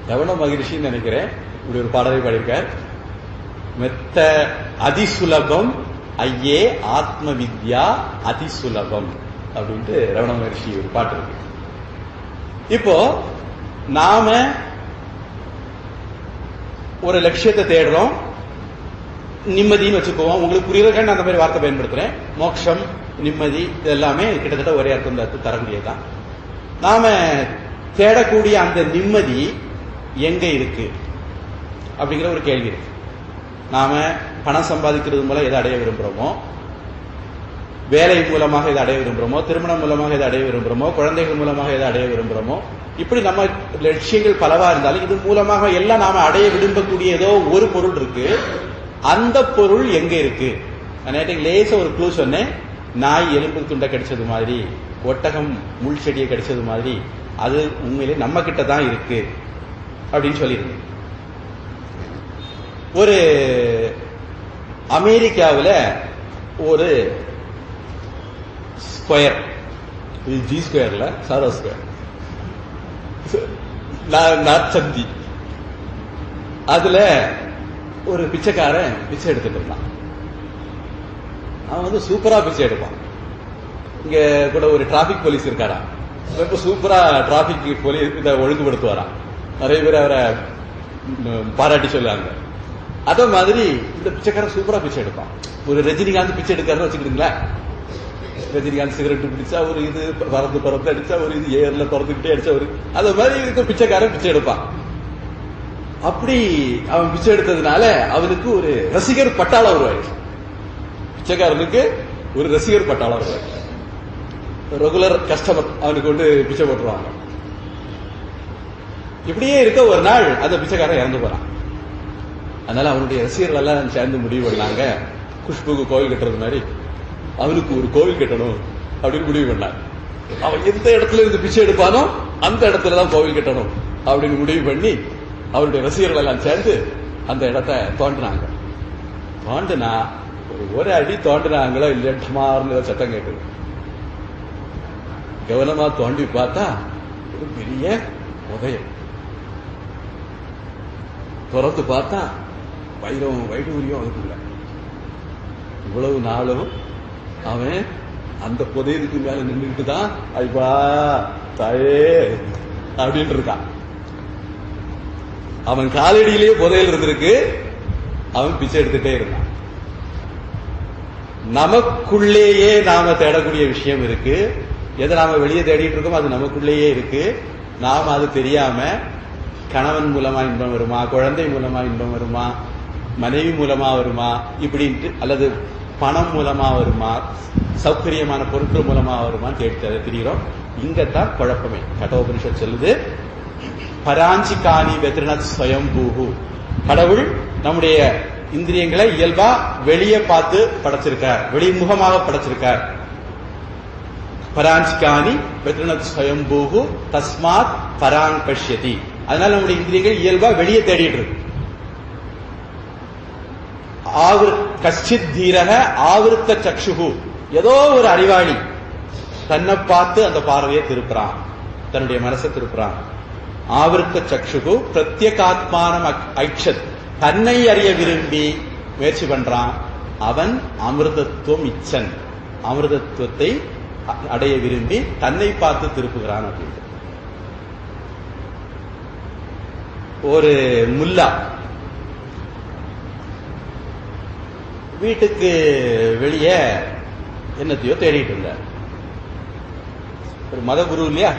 ரமண மகரிஷின்னு நினைக்கிறேன் இப்படி ஒரு பாடலை பாடியிருக்கார். மெத்த அதிசுலபம் ஐயே ஆத்ம வித்யா அதிசுலபம் அப்படின்ட்டு ரமண மகரிஷி ஒரு பாட்டு இருக்கு. இப்போ நாம ஒரு லட்சியத்தை தேடுறோம், நிம்மதின்னு வச்சுக்குவோம். உங்களுக்கு புரியறதுக்காக நான் அந்த மாதிரி வார்த்தை பயன்படுத்துறேன். மோட்சம், நிம்மதி இதெல்லாமே கிட்டத்தட்ட ஒரே அர்த்தம் தரக்கூடியதுதான். நாம தேடக்கூடிய அந்த நிம்மதி எங்க இருக்கு அப்படிங்கிற ஒரு கேள்வி இருக்கு. நாம பணம் சம்பாதிக்கிறது மூலம் எதை அடைய விரும்புறோமோ, வேலை மூலமாக எதை அடைய விரும்புறோமோ, திருமணம் மூலமாக எதை அடைய விரும்புறோமோ, குழந்தைகள் மூலமாக எதை அடைய விரும்புறோமோ, இப்படி நம்ம லட்சியங்கள் பலவா இருந்தாலும் இது மூலமாக எல்லாம் நாம அடைய விரும்பக்கூடிய ஏதோ ஒரு பொருள் இருக்கு. அந்த பொருள் எங்க இருக்கு? நான் லேசா ஒரு க்ளூ சொன்னேன். நாய் எலும்பு துண்டை கடிச்சது மாதிரி, ஒட்டகம் முள் செடியை கடிச்சது மாதிரி அது உண்மையிலே நம்ம கிட்ட தான் இருக்கு அப்படின்னு சொல்லியிருந்தேன். ஒரு அமெரிக்காவில் ஒரு ஸ்கொயர், ஜி ஸ்கொயர்ல சாரோ ஸ்கொயர் நாற்சந்தி, அதுல ஒரு பிச்சைக்காரன் பிச்சை எடுத்துட்டு இருந்தான். அவன் வந்து சூப்பரா பிச்சை எடுப்பான். இங்க கூட ஒரு டிராபிக் போலீஸ் இருக்காரா, ரொம்ப சூப்பரா டிராபிக் போலீஸ் இதை ஒழுங்குபடுத்துவாராம். நிறைய பேர் அவரை பாராட்டி சொல்லுவாங்க. அதே மாதிரி இந்த பிச்சைக்காரன் சூப்பரா பிச்சை எடுப்பான். ஒரு ரஜினிகாந்த் பிச்சை எடுக்காருன்னு வச்சுக்கிட்டுங்களேன். ரஜினிகாந்த் சிகரெட் பிடிச்சா ஒரு இது பறந்து அடிச்சா ஒரு இது ஏர்ல பறந்துகிட்டே அடிச்சா ஒரு அது மாதிரி இருக்க பிச்சைக்காரன் பிச்சை எடுப்பான். அப்படி அவன் பிச்சை எடுத்ததுனால அவனுக்கு ஒரு ரசிகர் பட்டாளம் உருவாயிடுச்சு. பிச்சைக்காரனுக்கு ஒரு ரசிகர் பட்டாளம் உருவாயிடுச்சு. ரெகுலர் கஸ்டமர் அவனுக்கு கொண்டு பிச்சை போட்டுருவாங்க. இப்படியே இருக்க ஒரு நாள் அந்த பிச்சைக்காரன் இறந்து போறான். அதனால அவனுடைய ரசிகர்கள் எல்லாம் சேர்ந்து முடிவு பண்ணாங்க, குஷ்புக்கு கோவில் கட்டுறது மாதிரி அவனுக்கு ஒரு கோவில் கட்டணும் அப்படின்னு முடிவு பண்ணாங்க. அவன் எந்த இடத்துல இருந்து பிச்சை எடுப்பானோ அந்த இடத்துலதான் கோவில் கட்டணும் அப்படின்னு முடிவு பண்ணி அவருடைய ரசிகர்கள் எல்லாம் சேர்ந்து அந்த இடத்தை தோண்டினாங்க. தோண்டுனா ஒரு அடி தோண்டினாங்களோ இல்லைன்னு சத்தம் கேட்டு கவனமா தோண்டி பார்த்தா ஒரு பெரிய உதயம். திறந்து பார்த்தா வைடூரியம் அதுக்குள்ள. இவ்வளவு நாளும் அவன் அந்த புதையதுக்கு மேல நின்றுட்டு தான் ஐபா தாயே அப்படின்னு இருக்கான். அவன் காலடியிலேயே புதையல் இருந்திருக்கு, அவன் பிச்சை எடுத்துட்டே இருந்தான். நமக்குள்ளேயே நாம தேடக்கூடிய விஷயம் இருக்கு. எதை நாம வெளியே தேடிட்டு இருக்கோம் அது நமக்குள்ளேயே இருக்கு. நாம அது தெரியாம கணவன் மூலமா இன்பம் வருமா, குழந்தை மூலமா இன்பம் வருமா, மனைவி மூலமா வருமா இப்படின்ட்டு, அல்லது பணம் மூலமா வருமா, சௌகரியமான பொருட்கள் மூலமா வருமான்னு தேடி தெரிகிறோம். இங்கத்தான் குழப்பமே. கட்டோபனிஷத் சொல்லுது, பராஞ்சிகாணி வெத்ரிணத் ஸ்வயம்பூஹு. கடவுள் நம்முடைய இந்திரியங்களை இயல்பா வெளியே பார்த்து படைச்சிருக்கார், வெளிமுகமாக படைச்சிருக்கார். பராஞ்சிகாணி வெத்ரிணத் ஸ்வயம்பூஹு தஸ்மாத் பராங் பஷ்யதி. அதனால நம்முடைய இந்திரியங்கள் இயல்பா வெளியே தேடிட்டு இருக்கு. கஷ்டித் தீரக ஆவிருத்த சக்ஷுகு. ஏதோ ஒரு அறிவாளி தன்னை பார்த்து அந்த பார்வையை திருப்புறான், தன்னுடைய மனசை திருப்புறான். ஆவிருத்த சக்ஷுகு பிரத்யேகாத்மானம் ஐக்ஷத். தன்னை அறிய விரும்பி முயற்சி பண்றான். அவன் அமிர்தத்துவம் இச்சன், அமிர்தத்துவத்தை அடைய விரும்பி தன்னை பார்த்து திருப்புகிறான். அப்படின்னு ஒரு முல்லா வீட்டுக்கு வெளியே என்னத்தையோ தேடிட்டு இருந்தார். ஒரு மத குரு இல்லையா,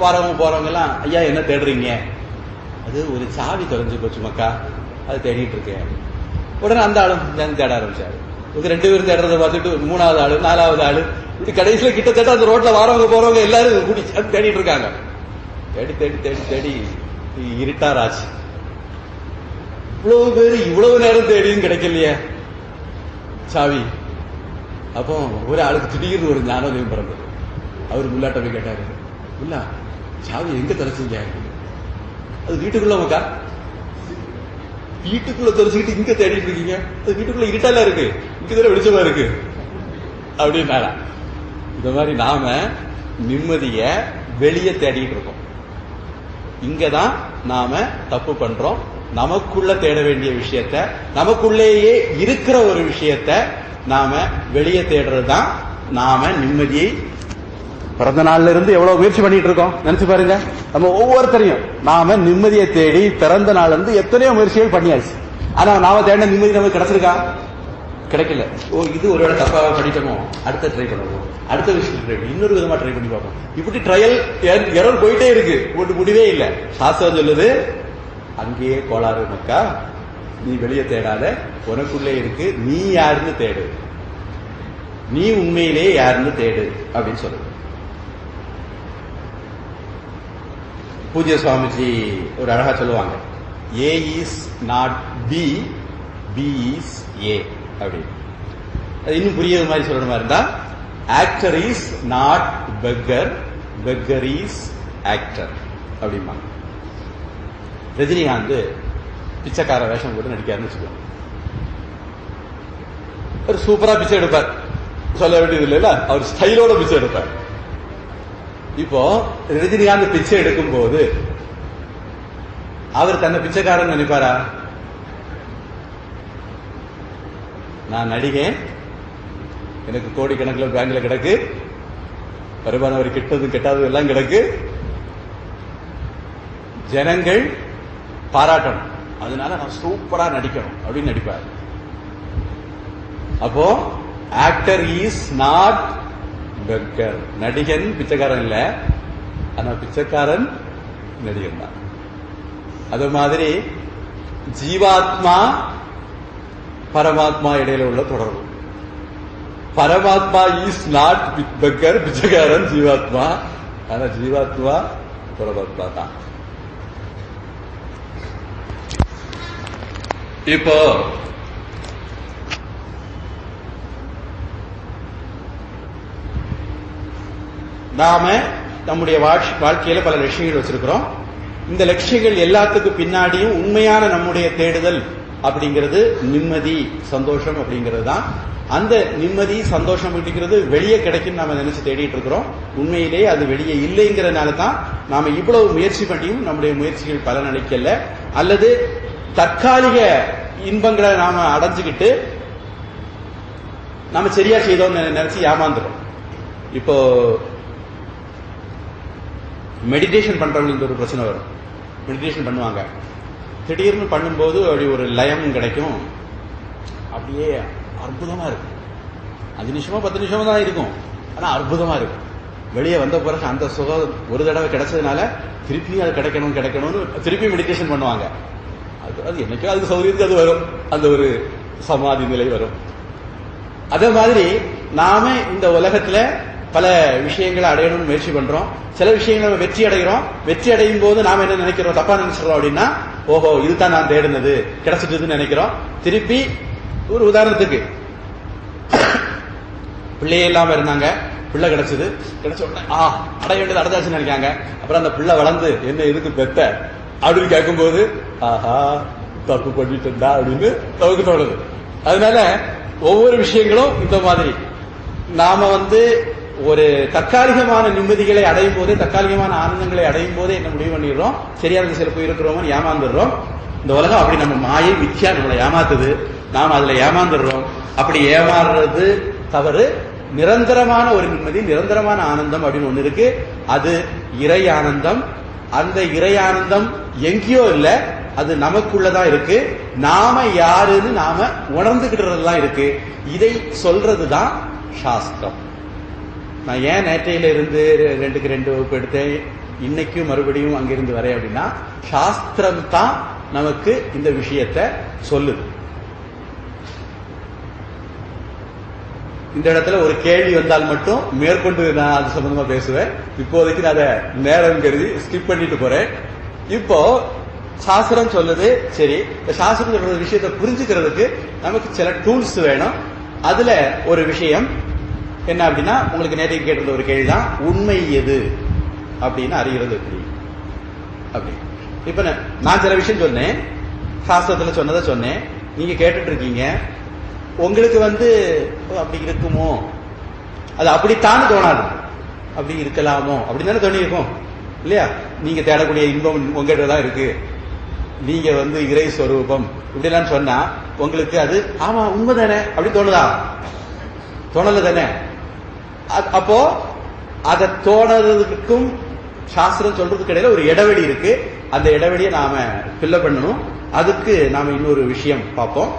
வரவங்க போறவங்க எல்லாம் ஐயா என்ன தேடுறீங்க? அது ஒரு சாவி தொலைஞ்சு போச்சு மக்கா, அது தேடிட்டு இருக்கேன். உடனே அந்த ஆளும் தேட ஆரம்பிச்சாரு. இது 2 பேரும் தேடுறதை பார்த்துட்டு 3வது ஆளு 4வது ஆளு இப்படி கடைசியில கிட்டத்தட்ட அந்த ரோட்ல வரவங்க போறவங்க எல்லாரும் கூடி தேடிட்டு இருக்காங்க. தேடி தேடி தேடி தேடி இருட்டாராச்சு. இவ்வளவு பேரு இவ்வளவு நேரம் தேடியும் கிடைக்கலையே சாவி. அப்போ ஒரு ஆளுக்கு திடீர்னு ஒரு ஞானோதயம் பிறந்தது. அவர் முல்லாட்ட போய் கேட்டாரு, முல்லா சாவி எங்க தொலைச்சிங்க? அது வீட்டுக்குள்ள உக்கா, வீட்டுக்குள்ள தொலைச்சிக்கிட்டு இங்க தேடிட்டு இருக்கீங்க, அது வீட்டுக்குள்ள இருட்டால இருக்கு, இங்கதான் வெளிச்சமா இருக்கு அப்படின்னாரா. இந்த மாதிரி நாம நிம்மதிய வெளியே தேடிட்டு இருக்கோம். இங்கதான் நாம தப்பு பண்றோம். நமக்குள்ள தேட வேண்டிய விஷயத்த, நமக்குள்ளேயே இருக்கிற ஒரு விஷயத்த நாம வெளியே தேடுறதுதான் நாம நிம்மதியை. பிறந்த நாள்ல இருந்து எவ்வளவு முயற்சி பண்ணிட்டு இருக்கோம் நினைச்சு பாருங்க. நம்ம ஒவ்வொருத்தரையும் நாம நிம்மதியை தேடி பிறந்த நாள்ல இருந்து எத்தனையோ முயற்சிகள் பண்ணியாச்சு. ஆனா நாம தேடின நிம்மதி நமக்கு கிடைச்சிருக்கா? கிடைக்கல. இது ஒரு வேளை தப்பா பண்ணிட்டோமோ, அடுத்த ட்ரை பண்ணுவோம், அடுத்த விஷயம் ட்ரை பண்ணி இன்னொரு விதமா ட்ரை பண்ணி பார்ப்போம். இப்படி ட்ரையல் எரர் போயிட்டே இருக்கு, ஒரு முடிவே இல்லை. சாஸ்திரம் சொல்லுது, அங்கேயே கோளாறு மக்கா, நீ வெளியே தேடாத, உனக்குள்ளே இருக்கு, நீ யாருன்னு தேடு, நீ உண்மையிலே யாருன்னு தேடு அப்படின்னு சொல்லுது. பூஜ்ய சுவாமிஜி ஒரு அழகா சொல்லுவாங்க, A is not B, B is A அப்படின்னு. அது இன்னும் புரியுற மாதிரி சொல்ற மாதிரி இருந்தா, actor is not beggar, beggar is actor அப்படிமா. ரஜினிகாந்த் பிச்சைக்கார வேஷம் போட்டு நடிக்காருன்னு வச்சுக்கோங்க. ஒரு சூப்பரா பிச்சை எடுப்பார், சொல்ல வேண்டியது இல்லைல்ல, அவர் ஸ்டைலோட பிச்சை எடுப்பார். இப்போ ரஜினிகாந்த் பிச்சை எடுக்கும் போது அவர் தன்னை பிச்சைக்காரன் நினைப்பாரா? நான் நடிகேன், எனக்கு கோடிக்கணக்கில் பேங்க்ல கிடக்கு, வருமான வரி கிட்டது கெட்டாதது எல்லாம் கிடக்கு, ஜனங்கள் பாராட்டணும், அதனால நான் சூப்பரா நடிக்கணும் அப்படின்னு நடிப்பார். அப்போ ஆக்டர் இஸ் நாட் பெக்கர். நடிகன் பிச்சைக்காரன் இல்ல, ஆனா பிச்சைக்காரன் நடிகன் தான். அது மாதிரி ஜீவாத்மா பரமாத்மா இடையில உள்ள தொடர்பு. பரமாத்மா இஸ் நாட் பெக்கர், பிச்சைக்காரன் ஜீவாத்மா, ஆனா ஜீவாத்மா பரமாத்மா தான். இப்போ நாம நம்முடைய வாழ்க்கையில பல லட்சியங்கள் வச்சிருக்கிறோம். இந்த லட்சியங்கள் எல்லாத்துக்கும் பின்னாடியும் உண்மையான நம்முடைய தேடுதல் அப்படிங்கிறது நிம்மதி, சந்தோஷம் அப்படிங்கிறது தான். அந்த நிம்மதி, சந்தோஷம் அப்படிங்கிறது வெளியே கிடைக்கும் நாம நினைச்சு தேடிட்டு இருக்கிறோம். உண்மையிலேயே அது வெளியே இல்லைங்கிறதுனால தான் நாம இவ்வளவு முயற்சி பண்ணியும் நம்முடைய முயற்சிகள் பலன் அளிக்கல. அல்லது தற்காலிக இன்பங்களை நாம அடைஞ்சுக்கிட்டு நாம சரியா செய்தோம் நினைச்சு ஏமாந்துடும். இப்போ மெடிடேஷன் பண்றவங்களுக்கு ஒரு பிரச்சனை வரும். மெடிடேஷன் பண்ணுவாங்க, திடீர்னு பண்ணும்போது அப்படி ஒரு லயம் கிடைக்கும், அப்படியே அற்புதமா இருக்கும். 5 நிமிஷமோ 10 நிமிஷமோ தான் இருக்கும், ஆனா அற்புதமா இருக்கும். வெளியே வந்த பிறகு அந்த சுகம் ஒரு தடவை கிடைச்சதுனால திருப்பி அது கிடைக்கணும்னு திருப்பி மெடிடேஷன் பண்ணுவாங்க. அது என்னைக்கோ அதுக்கு சௌகரியத்துக்கு அது வரும், அந்த ஒரு சமாதி நிலை வரும். அதே மாதிரி நாம இந்த உலகத்துல பல விஷயங்களை அடையணும்னு முயற்சி பண்றோம். சில விஷயங்களை வெற்றி அடைகிறோம். வெற்றி அடையும் போது நாம என்ன நினைக்கிறோம், தப்பா நினைச்சிடறோம். அப்படின்னா ஓஹோ இதுதான் நான் தேடினது, கிடைச்சிட்டுன்னு நினைக்கிறோம். திருப்பி ஒரு உதாரணத்துக்கு பிள்ளையே இல்லாம இருந்தாங்க, பிள்ளை கிடைச்சது, கிடைச்ச உடனே அடைய வேண்டியது அடைஞ்சாச்சுன்னு நினைக்காங்க. அப்புறம் அந்த பிள்ளை வளர்ந்து என்ன எதுக்கு பெத்த அப்படின்னு கேட்கும்போது ஆஹா தப்பு பண்ணிட்டா அப்படின்னு நமக்கு தோணுது. அதனால ஒவ்வொரு விஷயங்களும் இந்த மாதிரி நாம ஒரு தற்காலிகமான நிம்மதிகளை அடையும் போதே, தற்காலிகமான ஆனந்தங்களை அடையும் போதே என்ன முடிவு பண்ணிடுறோம், சரியான திசையில போயிருக்கிறோம், ஏமாந்துடுறோம். இந்த உலகம் அப்படி நம்ம மாயை மித்யா நம்மளை ஏமாத்துது, நாம அதுல ஏமாந்துடுறோம். அப்படி ஏமாறுறது தவறு. நிரந்தரமான ஒரு நிம்மதி, நிரந்தரமான ஆனந்தம் அப்படின்னு ஒண்ணு இருக்கு, அது இறை ஆனந்தம். அந்த இறை ஆனந்தம் எங்கேயோ இல்ல, அது நமக்குள்ளதான் இருக்கு. நாம யாருன்னு நாம உணர்ந்துகிட்டுறதுதான் இருக்கு. இதை சொல்றதுதான் சாஸ்திரம். நான் ஏன் நேற்றையில இருந்து 2க்கு 2 வகுப்பு எடுத்தேன், இன்னைக்கும் மறுபடியும் அங்கிருந்து வரேன் அப்படின்னா, சாஸ்திரம் தான் நமக்கு இந்த விஷயத்தை சொல்லுது. இந்த இடத்துல ஒரு கேள்வி வந்தால் மட்டும் மேற்கொண்டு நான் அது சம்பந்தமா பேசுவேன். இப்போதைக்கு நான் அதை நேரம் கருதி ஸ்கிப் பண்ணிட்டு போறேன். இப்போ சாஸ்திரம் சொல்லுது, சரி, இந்த சாஸ்திரம் சொல்ற விஷயத்தை புரிஞ்சுக்கிறதுக்கு நமக்கு சில டூல்ஸ் வேணும். அதுல ஒரு விஷயம் என்ன அப்படின்னா, உங்களுக்கு நேற்றைக்கு கேட்டிருந்த ஒரு கேள்விதான், உண்மை எது அப்படின்னு அறிகிறது எப்படி அப்படி. இப்ப நான் சில விஷயம் சொன்னேன், சாஸ்திரத்துல சொன்னதை சொன்னேன், நீங்க கேட்டுட்டு இருக்கீங்க. உங்களுக்கு அப்படி இருக்குமோ, அது அப்படித்தான் தோணாது, அப்படி இருக்கலாமோ அப்படின்னு தானே தோணி இருக்கும் இல்லையா? நீங்க தேடக்கூடிய இன்பம் உங்ககிட்ட தான் இருக்கு, நீங்க இறை ஸ்வரூபம் இப்படிலாம் சொன்னா உங்களுக்கு அது ஆமா உண்மைதானே அப்படி தோணுதா? தோணல தானே? அப்போ அதை தோணுறதுக்கும் சாஸ்திரம் சொல்றதுக்கு இடையில ஒரு இடைவெளி இருக்கு. அந்த இடைவெளியை நாம ஃபில் பண்ணணும். அதுக்கு நாம இன்னொரு விஷயம் பார்ப்போம்.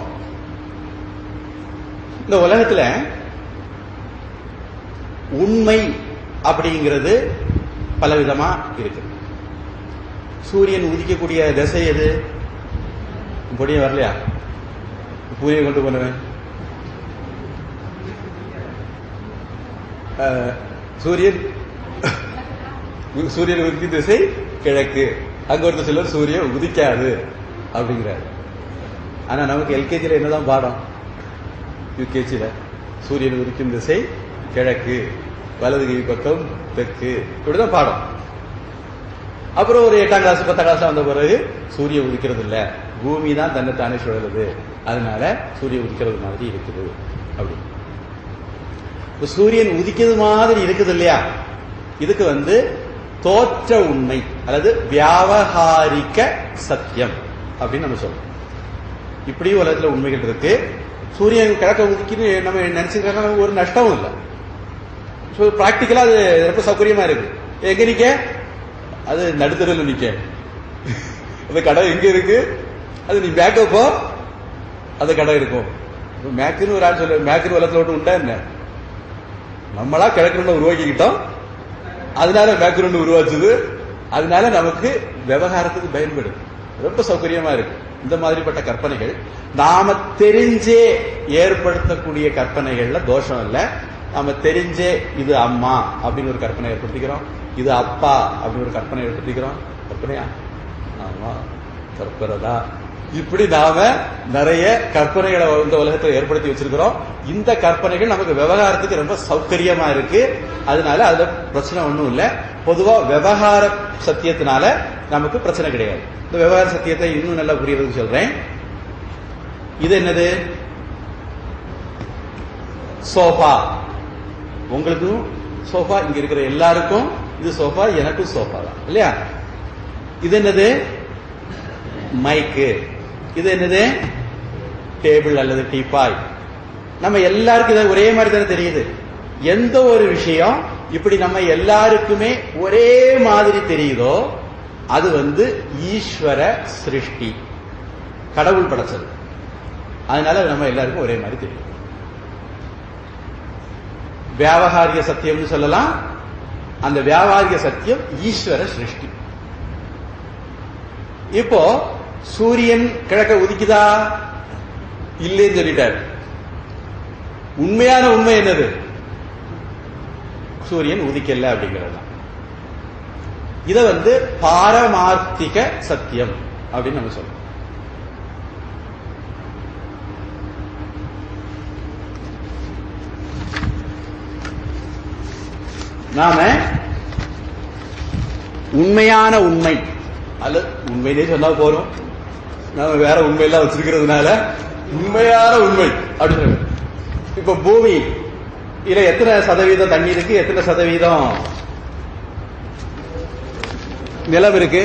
இந்த உலகத்துல உண்மை அப்படிங்கிறது பலவிதமா இருக்கு. சூரியன் உதிக்கக்கூடிய திசை எது? பொடிய வரலையா? பூரியை கொண்டு போனவன் சூரியன் உதிக்கும் திசை கிழக்கு. அங்க ஒருத்தர் சிலர் சூரியன் உதிக்காது அப்படிங்கிறாரு. ஆனா நமக்கு எல்கேஜில என்னதான் பாடம்? யூகேஜில சூரியன் உதிக்கும் திசை கிழக்கு, வலது கை பக்கம் தெற்கு, இப்படிதான் பாடம். அப்புறம் ஒரு 8ஆம் கிளாஸ் 10ஆம் கிளாஸ் வந்த பிறகு சூரியன் உதிக்கிறது இல்ல, பூமி தான் தன்னைத்தானே சுழலுது, அதனால சூரியன் உதிக்கிறது மாதிரி இருக்குது அப்படி. சூரியன் உதிக்கிறது மாதிரி இருக்குது இல்லையா? இதுக்கு தோற்ற உண்மை அல்லது வியாவகாரிக சத்தியம் அப்படின்னு நம்ம சொல்றோம். இப்படி உலகத்துல உண்மைகள் இருக்கு. சூரியன் கிழக்க உதிக்கின்னு நம்ம நினைச்சுக்கிறாங்க, ஒரு நஷ்டமும் இல்லை. பிராக்டிக்கலா அது ரொம்ப சௌகரியமா இருக்கு. எங்க நிக்க? அது நடுத்தரில் நிக்க. அந்த கடை எங்க இருக்கு? அது நீ மேக்கப்போ அந்த கடை இருக்கும். மேக்குன்னு ஒரு ஆள் சொல்ல, மேக்குன்னு உலகத்துல ஒன்று உண்டா என்ன? நம்மளா கிழக்கு உருவாக்கிக்கிட்டோம், அதனால மேக்ரூன் உருவாச்சுது. அதனால நமக்கு விவகாரத்துக்கு பயன்படுது, ரொம்ப சௌகரியமா இருக்கு. இந்த மாதிரிப்பட்ட கற்பனைகள் நாம தெரிஞ்சே ஏற்படுத்தக்கூடிய கற்பனைகள்ல தோஷம் இல்லை. நாம தெரிஞ்சே இது அம்மா அப்படின்னு ஒரு கற்பனை ஏற்படுத்திக்கிறோம், இது அப்பா அப்படின்னு ஒரு கற்பனை ஏற்படுத்திக்கிறோம். கற்பனையா? ஆமா, கற்பனைதா. இப்படி நாம நிறைய கற்பனைகளை இந்த உலகத்தில் ஏற்படுத்தி வச்சிருக்கிறோம். இந்த கற்பனைகள் நமக்கு விவகாரத்துக்கு ரொம்ப சௌகரியமா இருக்கு. அதனால அதுல பிரச்சனை ஒன்றும் இல்லை. பொதுவா விவகார சத்தியத்தினால நமக்கு பிரச்சனை கிடையாது. இந்த விவகார சத்தியத்தை இன்னும் நல்லா புரியறதுக்கு சொல்றேன். இது என்னது? சோஃபா. உங்களுக்கும் சோஃபா, இங்க இருக்கிற எல்லாருக்கும் இது சோஃபா, எனக்கும் சோஃபா தான் இல்லையா? இது என்னது? மைக்கு. இது என்னது? டேபிள் அல்லது டீபாய். நம்ம எல்லாருக்கும் இதை ஒரே மாதிரி தானே தெரியுது. எந்த ஒரு விஷயம் இப்படி நம்ம எல்லாருக்குமே ஒரே மாதிரி தெரியுதோ அது ஈஸ்வர சிருஷ்டி, கடவுள் படைச்சது. அதனால நம்ம எல்லாருக்கும் ஒரே மாதிரி தெரியும். வியாவகாரிக சத்தியம்னு சொல்லலாம். அந்த வியாவகாரிக சத்தியம் ஈஸ்வர சிருஷ்டி. இப்போ சூரியன் கிழக்க உதிக்குதா? இல்லைன்னு சொல்லிட்டாரு. உண்மையான உண்மை என்னது? சூரியன் உதிக்கல அப்படிங்கிறது. இத பாரமார்த்திக சத்தியம் அப்படின்னு நம்ம சொல்றோம். நாம உண்மையான உண்மை அல்லது உண்மையிலே சொன்னா போறோம், நாம வேற உண்மையெல்லாம் வச்சிருக்கிறதுனால உண்மையான உண்மை அப்படின்னு. இப்ப பூமி இதுல எத்தனை சதவீதம் தண்ணி இருக்கு, எத்தனை சதவீதம் நிலம் இருக்கு?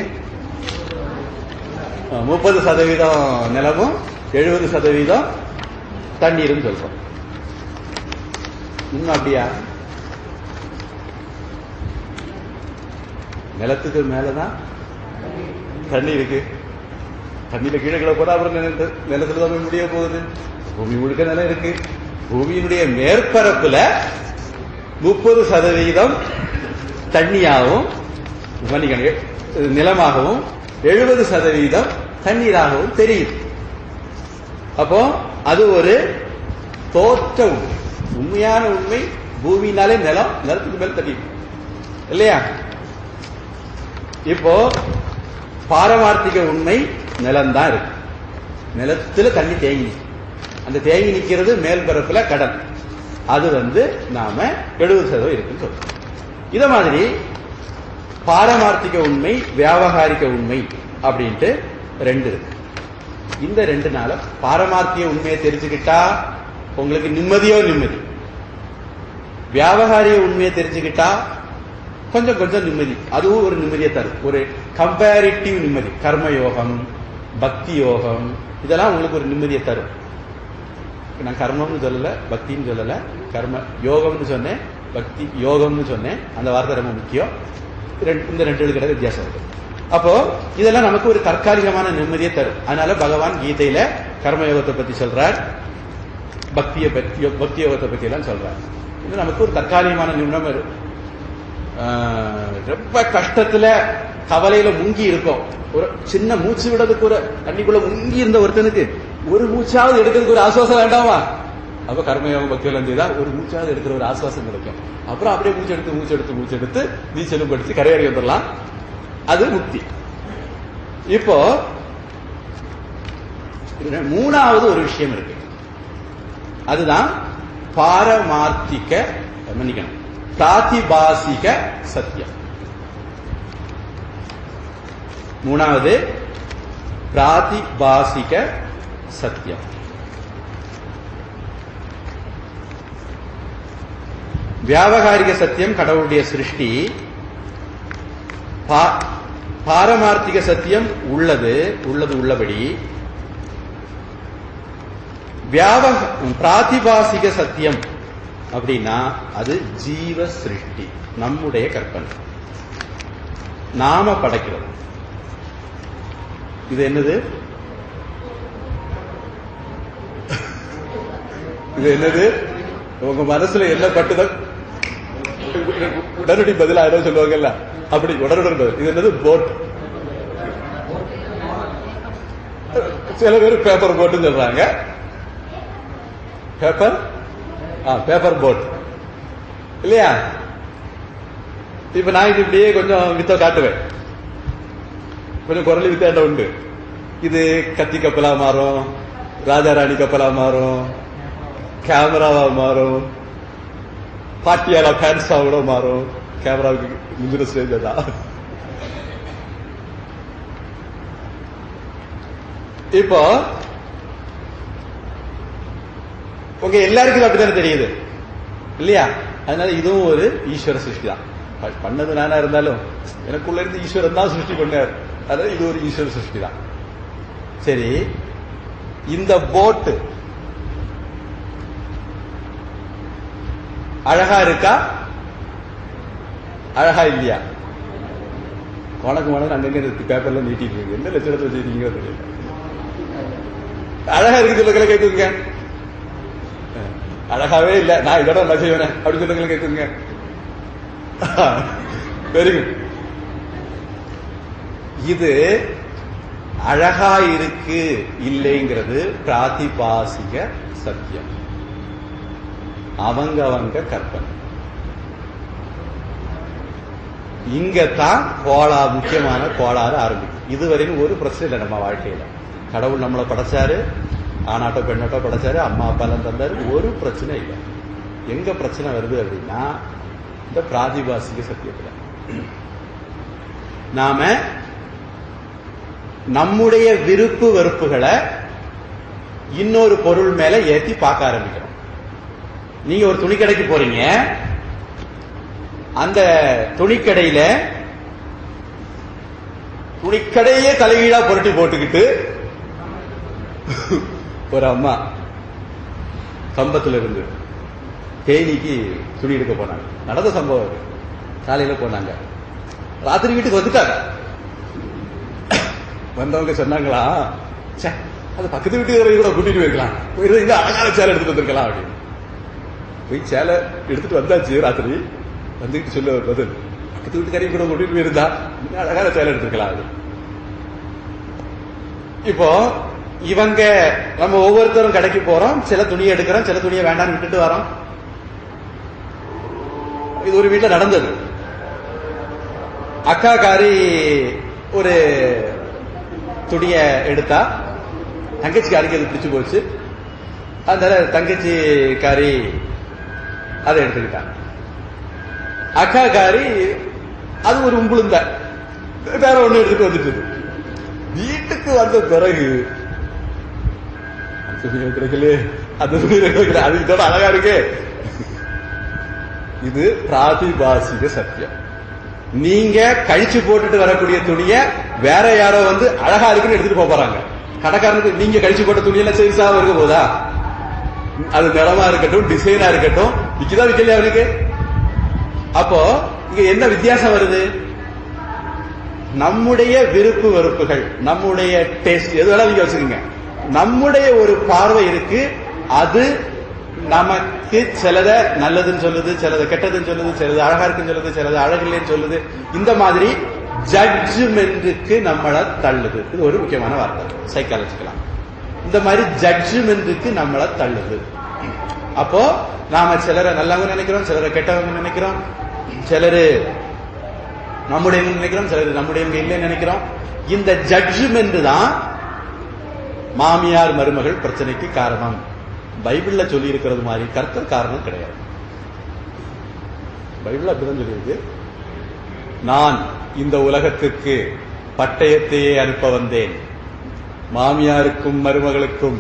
30% நிலமும் 70% தண்ணீரும் சொல்றோம். இன்னும் அப்படியா? நிலத்துக்கு மேலதான் தண்ணி இருக்கு. தண்ணியில கீழே கிட போட அப்புறம் நிலத்துல தான் முடிய போகுது. பூமி முழுக்க நிலம் இருக்கு. பூமியினுடைய மேற்பரப்புல 30% தண்ணியாகவும் நிலமாகவும் 70% தண்ணீராகவும் தெரியுது. அப்போ அது ஒரு தோற்ற உண்மை. உண்மையான உண்மை பூமியினாலே நிலம், நிலத்துக்கு மேல் தண்ணி இல்லையா? இப்போ பாரமார்த்திக உண்மை நிலம்தான் இருக்கு. நிலத்துல தண்ணி தேங்கி, அந்த தேங்கி நிக்கிறது மேல் பரப்புல கடல். அது நாம 70% இருக்குன்னு சொல்றோம். இத மாதிரி பாரமார்த்திக உண்மை, வியாவகாரிக உண்மை அப்படின்ட்டு 2 இருக்கு. இந்த 2 பாரமார்த்திக உண்மையை தெரிஞ்சுக்கிட்டா உங்களுக்கு நிம்மதியோ நிம்மதி, வியாவகாரிக உண்மையை தெரிஞ்சுக்கிட்டா கொஞ்சம் கொஞ்சம் நிம்மதி, அதுவும் ஒரு நிம்மதியை தரும். ஒரு கம்பேரிட்டிவ் நிம்மதி. கர்மயோகம், பக்தி யோகம் இதெல்லாம் உங்களுக்கு ஒரு நிம்மதியை தரும். நான் கர்மம்னு சொல்லல, பக்தின்னு சொல்லல, கர்ம யோகம்னு சொன்னேன், பக்தி யோகம்னு சொன்னேன். அந்த வார்த்தை ரொம்ப முக்கியம். இந்த 2 கிட்ட வித்தியாசம் இருக்கு. அப்போ இதெல்லாம் நமக்கு ஒரு தற்காலிகமான நிம்மதியை தரும். அதனால பகவான் கீதையில கர்மயோகத்தை பத்தி சொல்றார், பக்தி யோகத்தை பத்தி எல்லாம் சொல்றார். இது நமக்கு ஒரு தற்காலிகமான நிம்மதி. ரொம்ப கஷ்டத்துல கவலையில முங்கி இருக்கும், ஒரு சின்ன மூச்சு விடுறதுக்கு ஒரு தண்ணிக்குள்ள முங்கி இருந்த ஒருத்தனுக்கு ஒரு மூச்சாவது எடுக்கிறதுக்கு ஒரு ஆசுவாசம் வேண்டாமா? அப்ப கர்மயோகம் பக்தியெல்லாம் செய்தா ஒரு மூச்சாவது எடுக்கிற ஒரு ஆசுவாசம் கிடைக்கும். அப்புறம் அப்படியே மூச்சு எடுத்து நீச்சலும் படிச்சு கரையேறி வந்துடலாம். அது முக்தி. இப்போ 3வது ஒரு விஷயம் இருக்கு. அதுதான் பாரமார்த்திக, மன்னிக்கணும், பிராதிபாசிக சத்தியம். 3வது பிராதிபாசிக சத்தியம். வியாவகாரிக சத்தியம் கடவுளுடைய சிருஷ்டி. பாரமார்த்திக சத்தியம் உள்ளபடி. பிராதிபாசிக சத்தியம் அப்படின்னா அது ஜீவ சிருஷ்டி, நம்முடைய கற்பனை, நாம படைக்கிறது. இது என்னது? இது என்னது? உங்க மனசுல என்ன பட்டுதான் உடனடி பதில் ஆயிரம் சொல்லுவாங்கல்ல, அப்படி உடனுடன் பதில். இது என்னது? போட். சில பேர் பேப்பர் போட்டுன்னு சொல்றாங்க. பேப்பர் போட் இல்லையா? இப்ப நான் இது இப்படியே கொஞ்சம் வித்த காட்டுவேன், கொஞ்சம் குரலி வித்தாண்ட உண்டு. இது கத்தி கப்பலா மாறும், ராஜாராணி கப்பலா மாறும், கேமராவா மாறும், பாட்டியாலா பேன்ஸா கூட மாறும். கேமராவுக்கு முந்தின ஸ்டேஜ் தான். இப்போ உங்க எல்லாருக்கும் அப்படித்தானே தெரியுது இல்லையா? அதனால இதுவும் ஒரு ஈஸ்வர சிருஷ்டி தான். பண்ணது நானா இருந்தாலும் எனக்குள்ள இருந்து ஈஸ்வரன் தான் சிருஷ்டி பண்ணார். அதாவது இது ஒரு ஈஸ்வர சிருஷ்டி தான். சரி, இந்த போட்டு அழகா இருக்கா, அழகா இல்லையா? உனக்கு அங்கங்க பேப்பர்ல நீட்டிட்டு இருக்கு. எந்த லட்சணத்தை வச்சிருக்கீங்க தெரியல. அழகா இருக்கு சொல்லுங்களை கேட்குங்க. அழகாவே இல்ல, நான் இதோட நல்லா செய்வேன் அப்படின்னு சொல்லுங்களை கேட்குங்க. Very good. இது அழகா இருக்கு இல்லைங்கிறது பிராதிபாசிக சத்தியம், அவங்க கற்பனை. இங்கத்தான் முக்கியமான கோளாறு ஆரம்பிக்கும். இதுவரையும் ஒரு பிரச்சனை இல்லை நம்ம வாழ்க்கையில. கடவுள் நம்மளை படைச்சாரு, ஆணாட்டோ பெண்ணாட்டோ படைச்சாரு, அம்மா அப்பா எல்லாம் தந்தாரு, ஒரு பிரச்சனை இல்லை. எங்க பிரச்சனை வருது அப்படின்னா இந்த பிராதிபாசிக சத்தியத்துல நாம நம்முடைய விருப்பு வெறுப்புகளை இன்னொரு பொருள் மேல ஏற்றி பார்க்க ஆரம்பிக்கிறோம். நீங்க ஒரு துணிக்கடைக்கு போறீங்க, அந்த துணிக்கடையே தலைகீழா புரட்டி போட்டுக்கிட்டு ஒரு அம்மா கம்பத்துல இருந்து தேனிக்கு துணி எடுக்க போனாங்க. நடந்த சம்பவம். காலையில போனாங்க, ராத்திரி வீட்டுக்கு வந்துட்டாங்க. வந்தவங்க சொன்னாங்களா, அது பக்கத்து வீட்டுக்கு கூட கூட்டிட்டு போயிருக்கலாம், போயிருந்தா அழகான சேலை எடுத்துட்டு வந்திருக்கலாம் அப்படின்னு. போய் சேலை எடுத்துட்டு வந்தாச்சு. ராத்திரி வந்துட்டு சொல்ல பதில், பக்கத்து வீட்டுக்காரையும் கூட கூட்டிட்டு போயிருந்தா அழகான சேலை எடுத்துருக்கலாம். இப்போ இவங்க நம்ம ஒவ்வொருத்தரும் கடைக்கு போறோம், சில துணியை எடுக்கிறோம், சில துணியை வேண்டாம்னு விட்டுட்டு வரோம். இது ஒரு வீட்டுல நடந்தது. அக்காக்காரி ஒரு துணிய எடுத்தா, தங்கச்சிக்காரிக்கு அது பிடிச்சு போச்சு. அதனால தங்கச்சிக்காரி அதை எடுத்துக்கிட்டாங்க. அக்காக்காரி அது ஒரு உம்புழுந்த வேற ஒண்ணு எடுத்துட்டு வந்துட்டு வீட்டுக்கு வந்த பிறகு கிடைக்கலையே, அது கிடைக்கல, அது இதோட அழகா இருக்கு. இது பிராதிபாசிக சத்தியம். நீங்க கழிச்சு போட்டுட்டு வரக்கூடிய துணிய வேற யாரோ வந்து அழகா இருக்குன்னு எடுத்துட்டு போறாங்க. கடைக்காரனுக்கு நீங்க கழிச்சு போட்ட துணியெல்லாம் சைஸாக இருக்க போதா? அது நிறமா இருக்கட்டும், டிசைனா இருக்கட்டும், விக்குதா விக்கலையா அவனுக்கு? அப்போ இங்க என்ன வித்தியாசம் வருது? நம்முடைய விருப்பு வெறுப்புகள், நம்முடைய டேஸ்ட் எது வேணா நீங்க வச்சுக்கோங்க. நம்முடைய ஒரு பார்வை இருக்கு, அது நமக்கு சிலத நல்லதுன்னு சொல்லுது, சிலது கெட்டதுன்னு சொல்லுது, சிலது அழகா இருக்குன்னு சொல்லுது, சிலது அழகில்லைன்னு சொல்லுது. இந்த மாதிரி ஜட்ஜ்மெண்ட்டுக்கு நம்மளை தள்ளுது. இது ஒரு முக்கியமான வார்த்தை சைக்காலஜிக்கலாம். இந்த மாதிரி ஜட்ஜ்மெண்ட்டுக்கு நம்மளை தள்ளுது. அப்போ நாம சிலரை நல்லவங்க நினைக்கிறோம், சிலரை கெட்டவங்க நினைக்கிறோம், சிலரு நம்முடையவங்க நினைக்கிறோம், சிலர் நம்முடையவங்க இல்லைன்னு நினைக்கிறோம். இந்த ஜட்ஜ்மெண்ட் தான் மாமியார் மருமகள் பிரச்சனைக்கு காரணம். பைபிள்ல சொல்லி இருக்கிறது மாதிரி கர்த்தர் காரணம் கிடையாது. பைபிள் அப்படிதான் சொல்லியிருக்கு. நான் இந்த உலகத்துக்கு பட்டயத்தையே அனுப்ப வந்தேன், மாமியாருக்கும் மருமகளுக்கும்,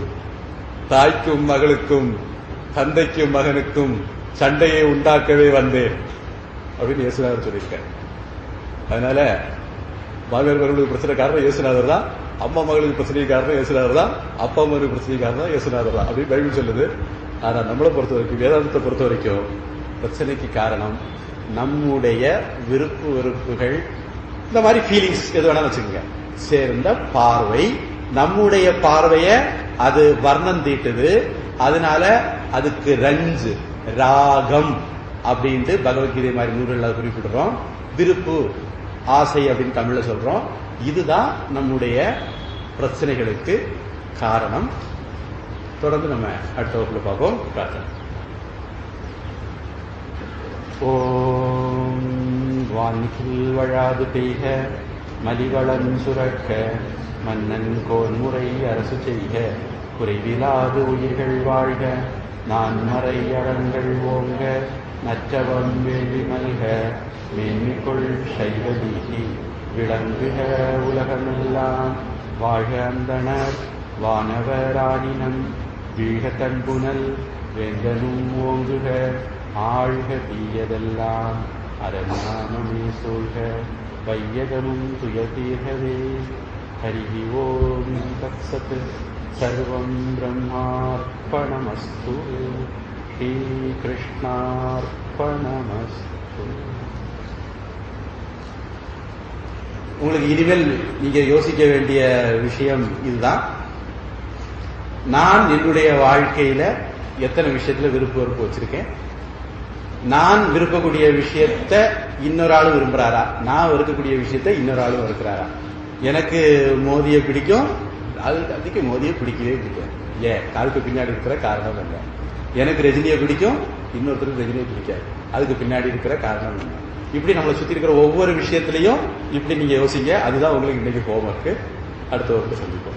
தாய்க்கும் மகளுக்கும், தந்தைக்கும் மகனுக்கும் சண்டையை உண்டாக்கவே வந்தேன் அப்படின்னு இயேசுநாதர் சொல்லியிருக்கார். அதனால மாமியார் மருமகளுக்கு பிரச்சனை காரணம் இயேசுநாதர் தான், அம்மா மகளுக்கு பிரச்சனை காரணம் இயேசுநாதர் தான், அப்பா மகளுக்கு பிரச்சனை காரணம் இயேசுநாதர் தான் அப்படின்னு பைபிள் சொல்லுது. ஆனா நம்மளை பொறுத்த வரைக்கும், வேதாந்தத்தை பொறுத்த வரைக்கும் பிரச்சனைக்கு காரணம் நம்முடைய விருப்பு வெறுப்புகள், இந்த மாதிரி ஃபீலிங்ஸ் எது வேணாலும் வச்சுக்கோங்க, சேர்ந்த பார்வை. நம்முடைய பார்வைய அது வர்ணம் தீட்டுது. அதனால அதுக்கு ரஞ்சு, ராகம் அப்படின்ட்டு பகவத்கீதை மாதிரி நூல்கள் குறிப்பிடுறோம். விருப்பு, ஆசை அப்படின்னு தமிழ்ல சொல்றோம். இதுதான் நம்முடைய பிரச்சனைகளுக்கு காரணம். தொடர்ந்து நம்ம அடுத்த வகுப்புல பார்ப்போம். பிரார்த்தனை. ஓம் வான்கில் வழாது பெய்க, மலிவளம் சுரக்க, மன்னன் கோன்முறை அரசு செய்க, குறைவிலாது உயிர்கள் வாழ்க, நான் மறை அறங்கள் ஓங்க, நற்றவம் வேள்வி மல்க, மேன்மைக்குள் சைவதீகி விளங்குக உலகமெல்லாம். வாழ்க அந்தணர் வானவராணினம், வீழ்க தன்புனல் வேந்தனும் ஓங்குக, ஆழ்க தீயதெல்லாம் அரண்நாமமே சூழ்க, வையகமும் துயதீர்கவே. ஹரி ஓம் தத்சத். சர்வம் பிரம்மார்ப்பணமஸ்து. ஸ்ரீ கிருஷ்ணார்ப்பணமஸ்து. உங்களுக்கு இனிமேல் நீங்க யோசிக்க வேண்டிய விஷயம் இதுதான். நான் என்னுடைய வாழ்க்கையில எத்தனை விஷயத்துல விருப்ப வெறுப்பு வச்சிருக்கேன்? நான் விருப்பக்கூடிய விஷயத்த இன்னொரு ஆளும் விரும்புறாரா? நான் வெறுக்கக்கூடிய விஷயத்த இன்னொரு ஆளும் வெறுக்கிறாரா? எனக்கு மோதியை பிடிக்கும், அதுக்கு மோதியை பிடிக்கவே பிடிக்கும். ஏன்? அதுக்கு பின்னாடி இருக்கிற காரணம் என்ன? எனக்கு ரஜினியை பிடிக்கும், இன்னொருத்தருக்கு ரஜினியை பிடிக்காது, அதுக்கு பின்னாடி இருக்கிற காரணம் என்ன? இப்படி நம்மளை சுத்தி இருக்கிற ஒவ்வொரு விஷயத்திலையும் இப்படி நீங்க யோசிங்க. அதுதான் உங்களுக்கு இன்னைக்கு ஹோம்வொர்க். அடுத்த வகுப்பு சந்திப்போம்.